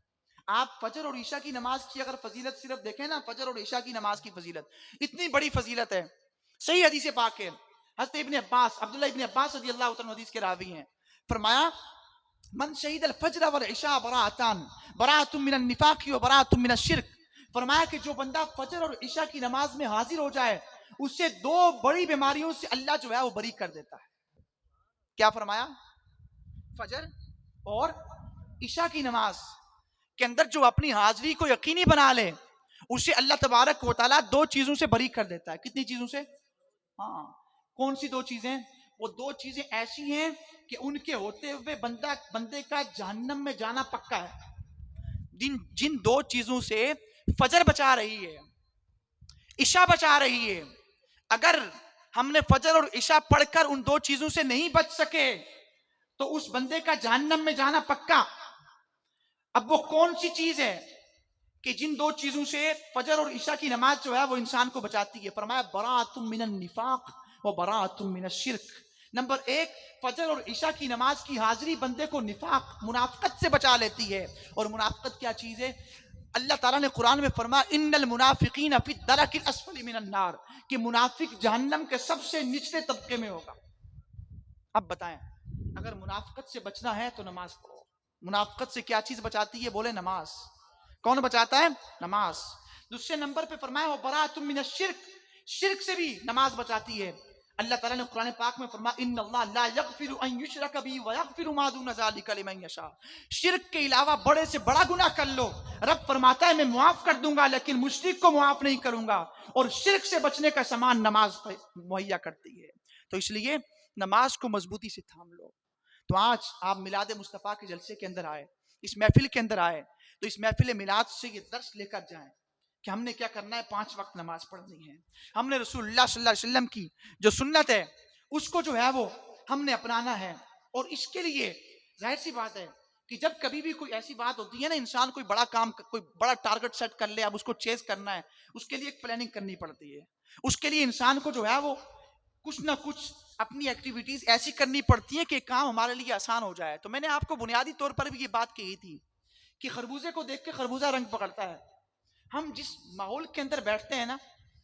S3: آپ فجر اور عشاء کی نماز کی اگر فضیلت صرف دیکھیں نا، فجر اور عشاء کی نماز کی فضیلت اتنی بڑی فضیلت ہے، صحیح حدیث پاک ہے، حضرت ابن عباس، عبداللہ ابن عباس رضی اللہ عنہ حدیث کے راوی ہیں، فرمایا من شہید الفجر والعشاء براءتان، براءت من النفاق و براءت من الشرک، فرمایا کہ جو بندہ فجر اور عشاء کی نماز میں حاضر ہو جائے اسے 2 بڑی بیماریوں سے اللہ جو ہے وہ بری کر دیتا ہے۔ کیا فرمایا؟ فجر اور عشاء کی نماز کے اندر جو اپنی حاضری کو یقینی بنا لے اسے اللہ تبارک و تعالیٰ 2 چیزوں سے بری کر دیتا ہے۔ کتنی چیزوں سے؟ ہاں، کون سی 2 چیزیں؟ وہ 2 چیزیں ایسی ہیں کہ ان کے ہوتے ہوئے بندے کا جہنم میں جانا پکا ہے۔ جن 2 چیزوں سے فجر بچا رہی ہے، عشاء بچا رہی ہے، اگر ہم نے فجر اور عشاء پڑھ کر ان 2 چیزوں سے نہیں بچ سکے تو اس بندے کا جہنم میں جانا پکا۔ اب وہ کون سی چیز ہے کہ جن 2 چیزوں سے فجر اور عشاء کی نماز جو ہے وہ انسان کو بچاتی ہے؟ فرمایا براءت من النفاق و براءت من الشرک۔ نمبر 1، فجر اور عشاء کی نماز کی حاضری بندے کو نفاق، منافقت سے بچا لیتی ہے۔ اور منافقت کیا چیز ہے؟ اللہ تعالیٰ نے قرآن میں فرمایا ان المنافقین فی الدرک الاسفل من النار، کہ منافق جہنم کے سب سے نچلے طبقے میں ہوگا۔ اب بتائیں اگر منافقت سے بچنا ہے تو نماز پڑھو۔ منافقت سے کیا چیز بچاتی ہے؟ بولے نماز۔ کون بچاتا ہے؟ نماز۔ دوسرے نمبر پہ فرمایا براءت من الشرک، شرک سے بھی نماز بچاتی ہے۔ اللہ تعالیٰ نے قرآن پاک میں فرمایا ان اللہ لا یغفر ان یشرک بہ ویغفر ما دون ذلک لمن یشاء، شرک کے علاوہ بڑے سے بڑا گناہ کر لو، رب فرماتا ہے میں معاف کر دوں گا لیکن مشرک کو معاف نہیں کروں گا، اور شرک سے بچنے کا سامان نماز مہیا کرتی ہے۔ تو اس لیے نماز کو مضبوطی سے تھام لو۔ تو آج آپ میلاد مصطفیٰ کے جلسے کے اندر آئے، اس محفل کے اندر آئے، تو اس محفل میلاد سے یہ درس لے کر جائیں کہ ہم نے کیا کرنا ہے، 5 وقت نماز پڑھنی ہے۔ ہم نے رسول اللہ صلی اللہ علیہ وسلم کی جو سنت ہے اس کو جو ہے وہ ہم نے اپنانا ہے، اور اس کے لیے ظاہر سی بات ہے کہ جب کبھی بھی کوئی ایسی بات ہوتی ہے نا، انسان کوئی بڑا کام، کوئی بڑا ٹارگٹ سیٹ کر لے، اب اس کو چیز کرنا ہے، اس کے لیے ایک پلاننگ کرنی پڑتی ہے، اس کے لیے انسان کو جو ہے وہ کچھ نہ کچھ اپنی ایکٹیویٹیز ایسی کرنی پڑتی ہیں کہ کام ہمارے لیے آسان ہو جائے۔ تو میں نے آپ کو بنیادی طور پر بھی یہ بات کہی تھی کہ خربوزے کو دیکھ کے خربوزہ رنگ پکڑتا ہے۔ ہم جس ماحول کے اندر بیٹھتے ہیں نا،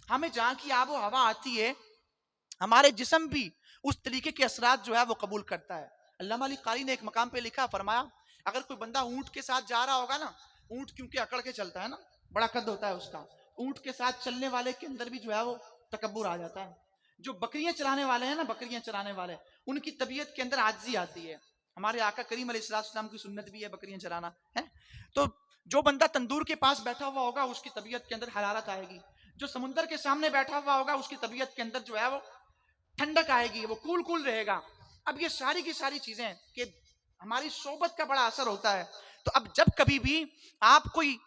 S3: ہمیں جہاں کی آب و ہوا آتی ہے، ہمارے جسم بھی اس طریقے کے اثرات جو ہے وہ قبول کرتا ہے. علامہ علی قاری نے ایک مقام پہ لکھا، فرمایا اگر کوئی بندہ اونٹ کے ساتھ جا رہا ہوگا نا، اونٹ کیونکہ اکڑ کے چلتا ہے نا، بڑا قد ہوتا ہے اس کا، اونٹ کے ساتھ چلنے والے کے اندر بھی جو ہے وہ تکبر آ جاتا ہے. جو بکریاں چرانے والے ہیں نا، بکریاں چرانے والے، ان کی طبیعت کے اندر عاجزی آتی ہے. ہمارے آقا کریم علیہ السلام کی سنت بھی ہے بکریاں چرانا ہے. تو جو بندہ تندور کے پاس بیٹھا ہوا ہوگا اس کی طبیعت کے اندر حرارت آئے گی. جو سمندر کے سامنے بیٹھا ہوا ہوگا اس کی طبیعت کے اندر جو ہے وہ ٹھنڈک آئے گی، وہ کول کول رہے گا. اب یہ ساری کی ساری چیزیں کہ ہماری صحبت کا بڑا اثر ہوتا ہے. تو اب جب کبھی بھی آپ کوئی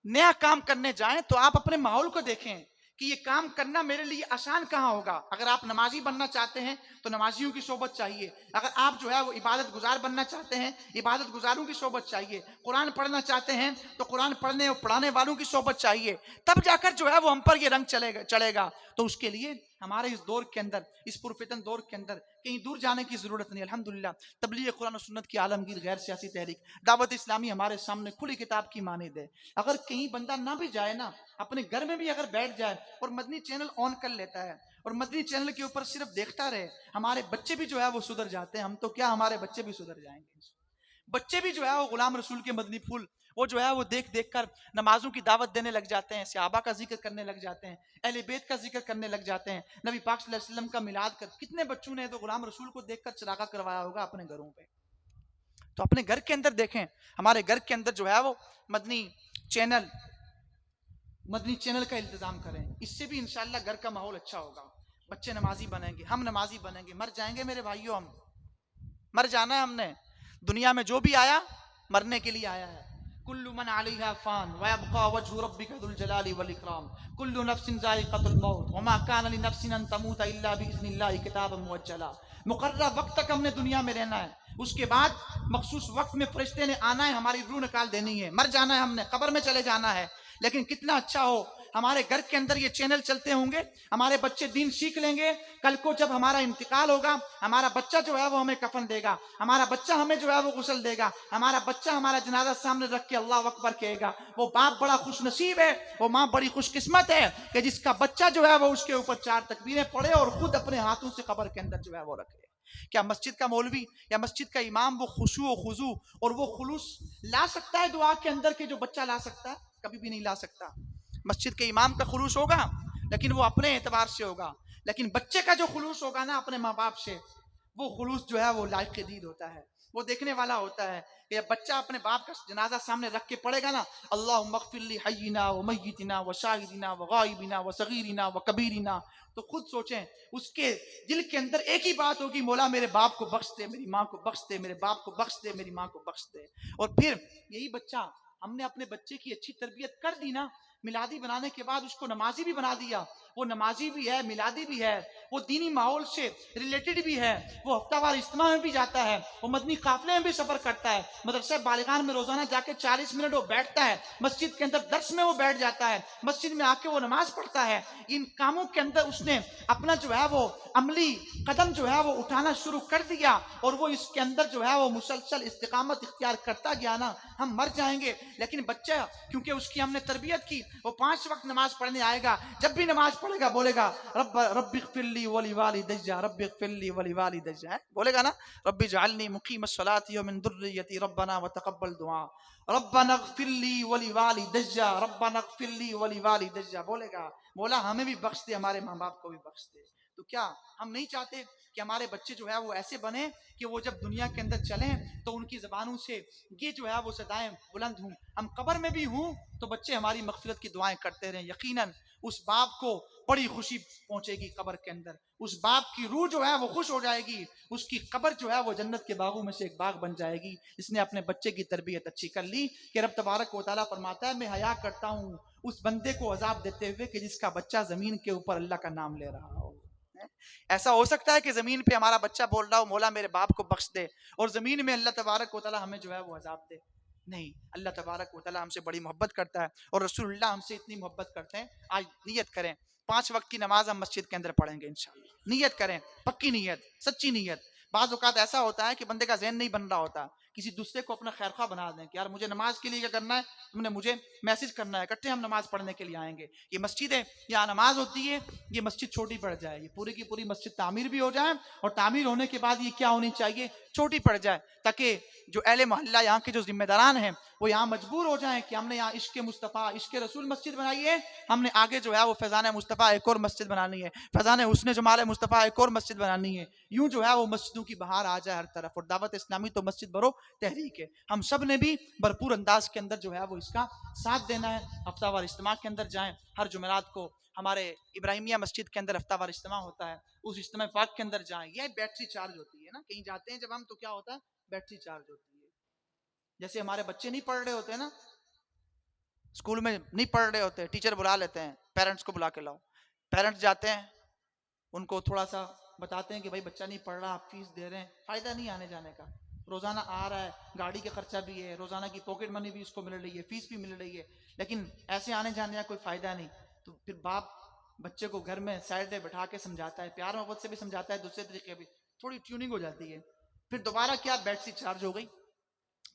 S3: نیا کام کرنے جائیں تو آپ اپنے ماحول کو دیکھیں کہ یہ کام کرنا میرے لیے آسان کہاں ہوگا. اگر آپ نمازی بننا چاہتے ہیں تو نمازیوں کی صحبت چاہیے. اگر آپ جو ہے وہ عبادت گزار بننا چاہتے ہیں، عبادت گزاروں کی صحبت چاہیے. قرآن پڑھنا چاہتے ہیں تو قرآن پڑھنے اور پڑھانے والوں کی صحبت چاہیے. تب جا کر جو ہے وہ ہم پر یہ رنگ چڑھے گا. تو اس کے لیے ہمارے اس دور کے اندر، اس پرفتن دور کے اندر کہیں دور جانے کی ضرورت نہیں. الحمدللہ تبلیغ قرآن و سنت کی عالمگیر غیر سیاسی تحریک دعوت اسلامی ہمارے سامنے کھلی کتاب کی مانند ہے. اگر کہیں بندہ نہ بھی جائے نا، اپنے گھر میں بھی اگر بیٹھ جائے اور مدنی چینل آن کر لیتا ہے اور مدنی چینل کے اوپر صرف دیکھتا رہے، ہمارے بچے بھی جو ہے وہ سدھر جاتے ہیں. ہم تو کیا، ہمارے بچے بھی سدھر جائیں گے. بچے بھی جو ہے وہ غلام رسول کے مدنی پھول وہ جو ہے وہ دیکھ دیکھ کر نمازوں کی دعوت دینے لگ جاتے ہیں، صحابہ کا ذکر کرنے لگ جاتے ہیں، اہل بیت کا ذکر کرنے لگ جاتے ہیں، نبی پاک صلی اللہ علیہ وسلم کا میلاد کر. کتنے بچوں نے تو غلام رسول کو دیکھ کر چراغا کروایا ہوگا اپنے گھروں پہ. تو اپنے گھر کے اندر دیکھیں، ہمارے گھر کے اندر جو ہے وہ مدنی چینل کا التزام کریں. اس سے بھی انشاءاللہ گھر کا ماحول اچھا ہوگا. بچے نمازی بنیں گے، ہم نمازی بنیں گے. مر جائیں گے میرے بھائیوں، ہم مر جانا ہے. ہم نے دنیا میں جو بھی آیا مرنے کے لیے آیا ہے. کل من علیہا فان ویبقى وجہ ربک ذو الجلال والاکرام. کل نفس ذائقۃ الموت وما کان لنفس ان تموت الا باذن اللہ کتابا مؤجلا. مقررہ وقت تک ہم نے دنیا میں رہنا ہے، اس کے بعد مخصوص وقت میں فرشتے نے آنا ہے، ہماری روح نکال دینی ہے. مر جانا ہے، ہم نے قبر میں چلے جانا ہے. لیکن کتنا اچھا ہو ہمارے گھر کے اندر یہ چینل چلتے ہوں گے، ہمارے بچے دین سیکھ لیں گے. کل کو جب ہمارا انتقال ہوگا، ہمارا بچہ جو ہے وہ ہمیں کفن دے گا، ہمارا بچہ ہمیں جو ہے وہ غسل دے گا، ہمارا بچہ ہمارا جنازہ سامنے رکھ کے اللہ اکبر کہے گا. وہ باپ بڑا خوش نصیب ہے، وہ ماں بڑی خوش قسمت ہے کہ جس کا بچہ جو ہے وہ اس کے اوپر 4 تکبیریں پڑھے اور خود اپنے ہاتھوں سے قبر کے اندر جو ہے وہ رکھے. کیا مسجد کا مولوی یا مسجد کا امام وہ خشوع و خضوع اور وہ خلوص لا سکتا ہے دعا کے اندر کہ جو بچہ لا سکتا ہے؟ کبھی بھی نہیں لا سکتا. مسجد کے امام کا خلوص ہوگا لیکن وہ اپنے اعتبار سے ہوگا، لیکن بچے کا جو خلوص ہوگا نا اپنے ماں باپ سے، وہ خلوص جو ہے وہ لائق دید ہوتا ہے، وہ دیکھنے والا ہوتا ہے. کہ بچہ اپنے باپ کا جنازہ سامنے رکھ کے پڑھے گا نا، اللہم اغفر لی حینا و میتنا و شاہدنا و غائبنا و صغیرنا و کبیرنا، تو خود سوچیں اس کے دل کے اندر ایک ہی بات ہوگی، مولا میرے باپ کو بخش دے، میری ماں کو بخش دے، میرے باپ کو بخش دے، میری ماں کو بخش دے. اور پھر یہی بچہ، ہم نے اپنے بچے کی اچھی تربیت کر دی نا، میلادی بنانے کے بعد اس کو نمازی بھی بنا دیا. وہ نمازی بھی ہے، میلادی بھی ہے، وہ دینی ماحول سے ریلیٹڈ بھی ہے، وہ ہفتہ وار اجتماع میں بھی جاتا ہے، وہ مدنی قافلے میں بھی سفر کرتا ہے، مدرسہ بالغان میں روزانہ جا کے 40 منٹ وہ بیٹھتا ہے، مسجد کے اندر درس میں وہ بیٹھ جاتا ہے، مسجد میں آ کے وہ نماز پڑھتا ہے. ان کاموں کے اندر اس نے اپنا جو ہے وہ عملی قدم جو ہے وہ اٹھانا شروع کر دیا اور وہ اس کے اندر جو ہے وہ مسلسل استقامت اختیار کرتا گیا نا. ہم مر جائیں گے لیکن بچہ کیونکہ اس کی ہم نے تربیت کی، وہ 5 وقت نماز پڑھنے آئے گا. جب بھی نماز پڑھے گا بولے گا رب اغفر لی ولی والدی، رب اغفر لی ولی والدی، بولے گا نا رب اجعلنی مقیم الصلاۃ ومن ذریتی ربنا وتقبل دعاء، ربنا اغفر لی ولی والدی، ربنا اغفر لی ولی والدی، بولے گا مولا ہمیں بھی بخش دے، ہمارے ماں باپ کو بھی بخش دے. تو کیا ہم نہیں چاہتے کہ ہمارے بچے جو ہے وہ ایسے بنے کہ وہ جب دنیا کے اندر چلیں تو ان کی زبانوں سے یہ جو ہے وہ صدائیں بلند ہوں؟ ہم قبر میں بھی ہوں تو بچے ہماری مغفرت کی دعائیں کرتے رہیں. یقیناً اس باپ کو بڑی خوشی پہنچے گی قبر کے اندر، اس باپ کی روح جو ہے وہ خوش ہو جائے گی، اس کی قبر جو ہے وہ جنت کے باغوں میں سے ایک باغ بن جائے گی. اس نے اپنے بچے کی تربیت اچھی کر لی کہ رب تبارک و تعالیٰ فرماتا ہے میں حیا کرتا ہوں اس بندے کو عذاب دیتے ہوئے کہ جس کا بچہ زمین کے اوپر اللہ کا نام لے رہا ہو. ایسا ہو سکتا ہے کہ زمین پہ ہمارا بچہ بول رہا ہو مولا میرے باپ کو بخش دے، اور زمین میں اللہ تبارک و تعالیٰ ہمیں جو ہے وہ عذاب دے؟ نہیں، اللہ تبارک و تعالیٰ ہم سے بڑی محبت کرتا ہے اور رسول اللہ ہم سے اتنی محبت کرتے ہیں. آج نیت کریں 5 وقت کی نماز ہم مسجد کے اندر پڑھیں گے انشاءاللہ. نیت کریں، پکی نیت، سچی نیت. بعض اوقات ایسا ہوتا ہے کہ بندے کا ذہن نہیں بن رہا ہوتا، کسی دوسرے کو اپنا خیر خواہ بنا دیں کہ یار مجھے نماز کے لیے کیا کرنا ہے، تم نے مجھے میسج کرنا ہے، اکٹھے ہم نماز پڑھنے کے لیے آئیں گے. یہ مسجد ہے، یہاں نماز ہوتی ہے، یہ مسجد چھوٹی پڑ جائے، یہ پوری کی پوری مسجد تعمیر بھی ہو جائے، اور تعمیر ہونے کے بعد یہ کیا ہونی چاہیے، چھوٹی پڑ جائے، تاکہ جو اہل محلہ یہاں کے جو ذمہ داران ہیں وہ یہاں مجبور ہو جائیں کہ ہم نے یہاں عشق مصطفیٰ عشق رسول مسجد بنائی ہے، ہم نے آگے جو ہے وہ فیضان مصطفیٰ ایک اور مسجد بنانی ہے، فیضان حسن جمال مصطفیٰ ایک اور مسجد بنانی ہے. یوں جو ہے وہ مسجدوں کی بہار آ جائے ہر طرف. اور دعوت اسلامی تو مسجد برو تحریک ہے، ہم سب نے بھی بھرپور انداز کے اندر جو ہے وہ اس کا ساتھ دینا ہے. ہفتہ وار اجتماع کے اندر جائیں، ہر جمعرات کو ہمارے ابراہیمیہ مسجد کے اندر ہفتہ وار اجتماع ہوتا ہے، اس اجتماع پاک کے اندر جائیں. یہ بیٹری چارج ہوتی ہے نا، کہیں جاتے ہیں جب ہم تو کیا ہوتا ہے، بیٹری چارج ہوتی ہے. جیسے ہمارے بچے نہیں پڑھ رہے ہوتے نا، اسکول میں نہیں پڑھ رہے ہوتے، ٹیچر بلا لیتے ہیں، پیرنٹس کو بلا کے لاؤ، پیرنٹس جاتے ہیں، ان کو تھوڑا سا بتاتے ہیں کہ بھائی بچہ نہیں پڑھ رہا، آپ فیس دے رہے ہیں، فائدہ نہیں آنے جانے کا. روزانہ آ رہا ہے، گاڑی کا خرچہ بھی ہے، روزانہ کی پاکٹ منی بھی اس کو مل رہی ہے، فیس بھی مل رہی ہے، لیکن ایسے آنے جانے کا کوئی فائدہ نہیں. تو پھر باپ بچے کو گھر میں سائڈ پہ بٹھا کے سمجھاتا ہے، پیار محبت سے بھی سمجھاتا ہے، دوسرے طریقے بھی تھوڑی ٹیوننگ ہو جاتی ہے، پھر دوبارہ کیا بیٹری چارج ہو گئی.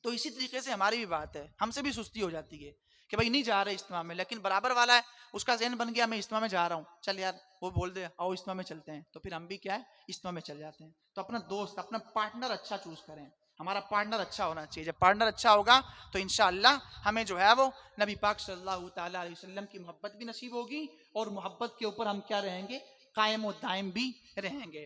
S3: تو اسی طریقے سے ہماری بھی بات ہے، ہم سے بھی سستی ہو جاتی ہے کہ بھائی نہیں جا رہے اجتماع میں، لیکن برابر والا ہے اس کا ذہن بن گیا میں اجتماع میں جا رہا ہوں، چل یار وہ بول دے آؤ اجتماع میں چلتے ہیں، تو پھر ہم بھی کیا ہے اجتماع میں چل جاتے ہیں. تو اپنا دوست اپنا پارٹنر اچھا چوز کریں، ہمارا پارٹنر اچھا ہونا چاہیے. جب پارٹنر اچھا ہوگا تو انشاءاللہ ہمیں جو ہے وہ نبی پاک صلی اللہ تعالیٰ علیہ وسلم کی محبت بھی نصیب ہوگی، اور محبت کے اوپر ہم کیا رہیں گے، قائم و دائم بھی رہیں گے.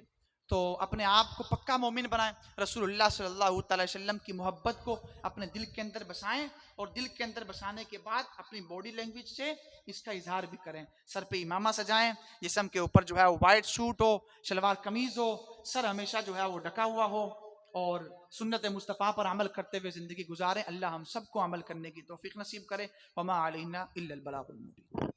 S3: تو اپنے آپ کو پکا مومن بنائیں، رسول اللہ صلی اللہ تعالی وسلم کی محبت کو اپنے دل کے اندر بسائیں، اور دل کے اندر بسانے کے بعد اپنی باڈی لینگویج سے اس کا اظہار بھی کریں. سر پہ امامہ سجائیں، جسم کے اوپر جو ہے وہ وائٹ سوٹ ہو، شلوار قمیض ہو، سر ہمیشہ جو ہے وہ ڈھکا ہوا ہو، اور سنت مصطفیٰ پر عمل کرتے ہوئے زندگی گزاریں. اللہ ہم سب کو عمل کرنے کی توفیق نصیب کرے. وما علینا الا البلاغ المبین.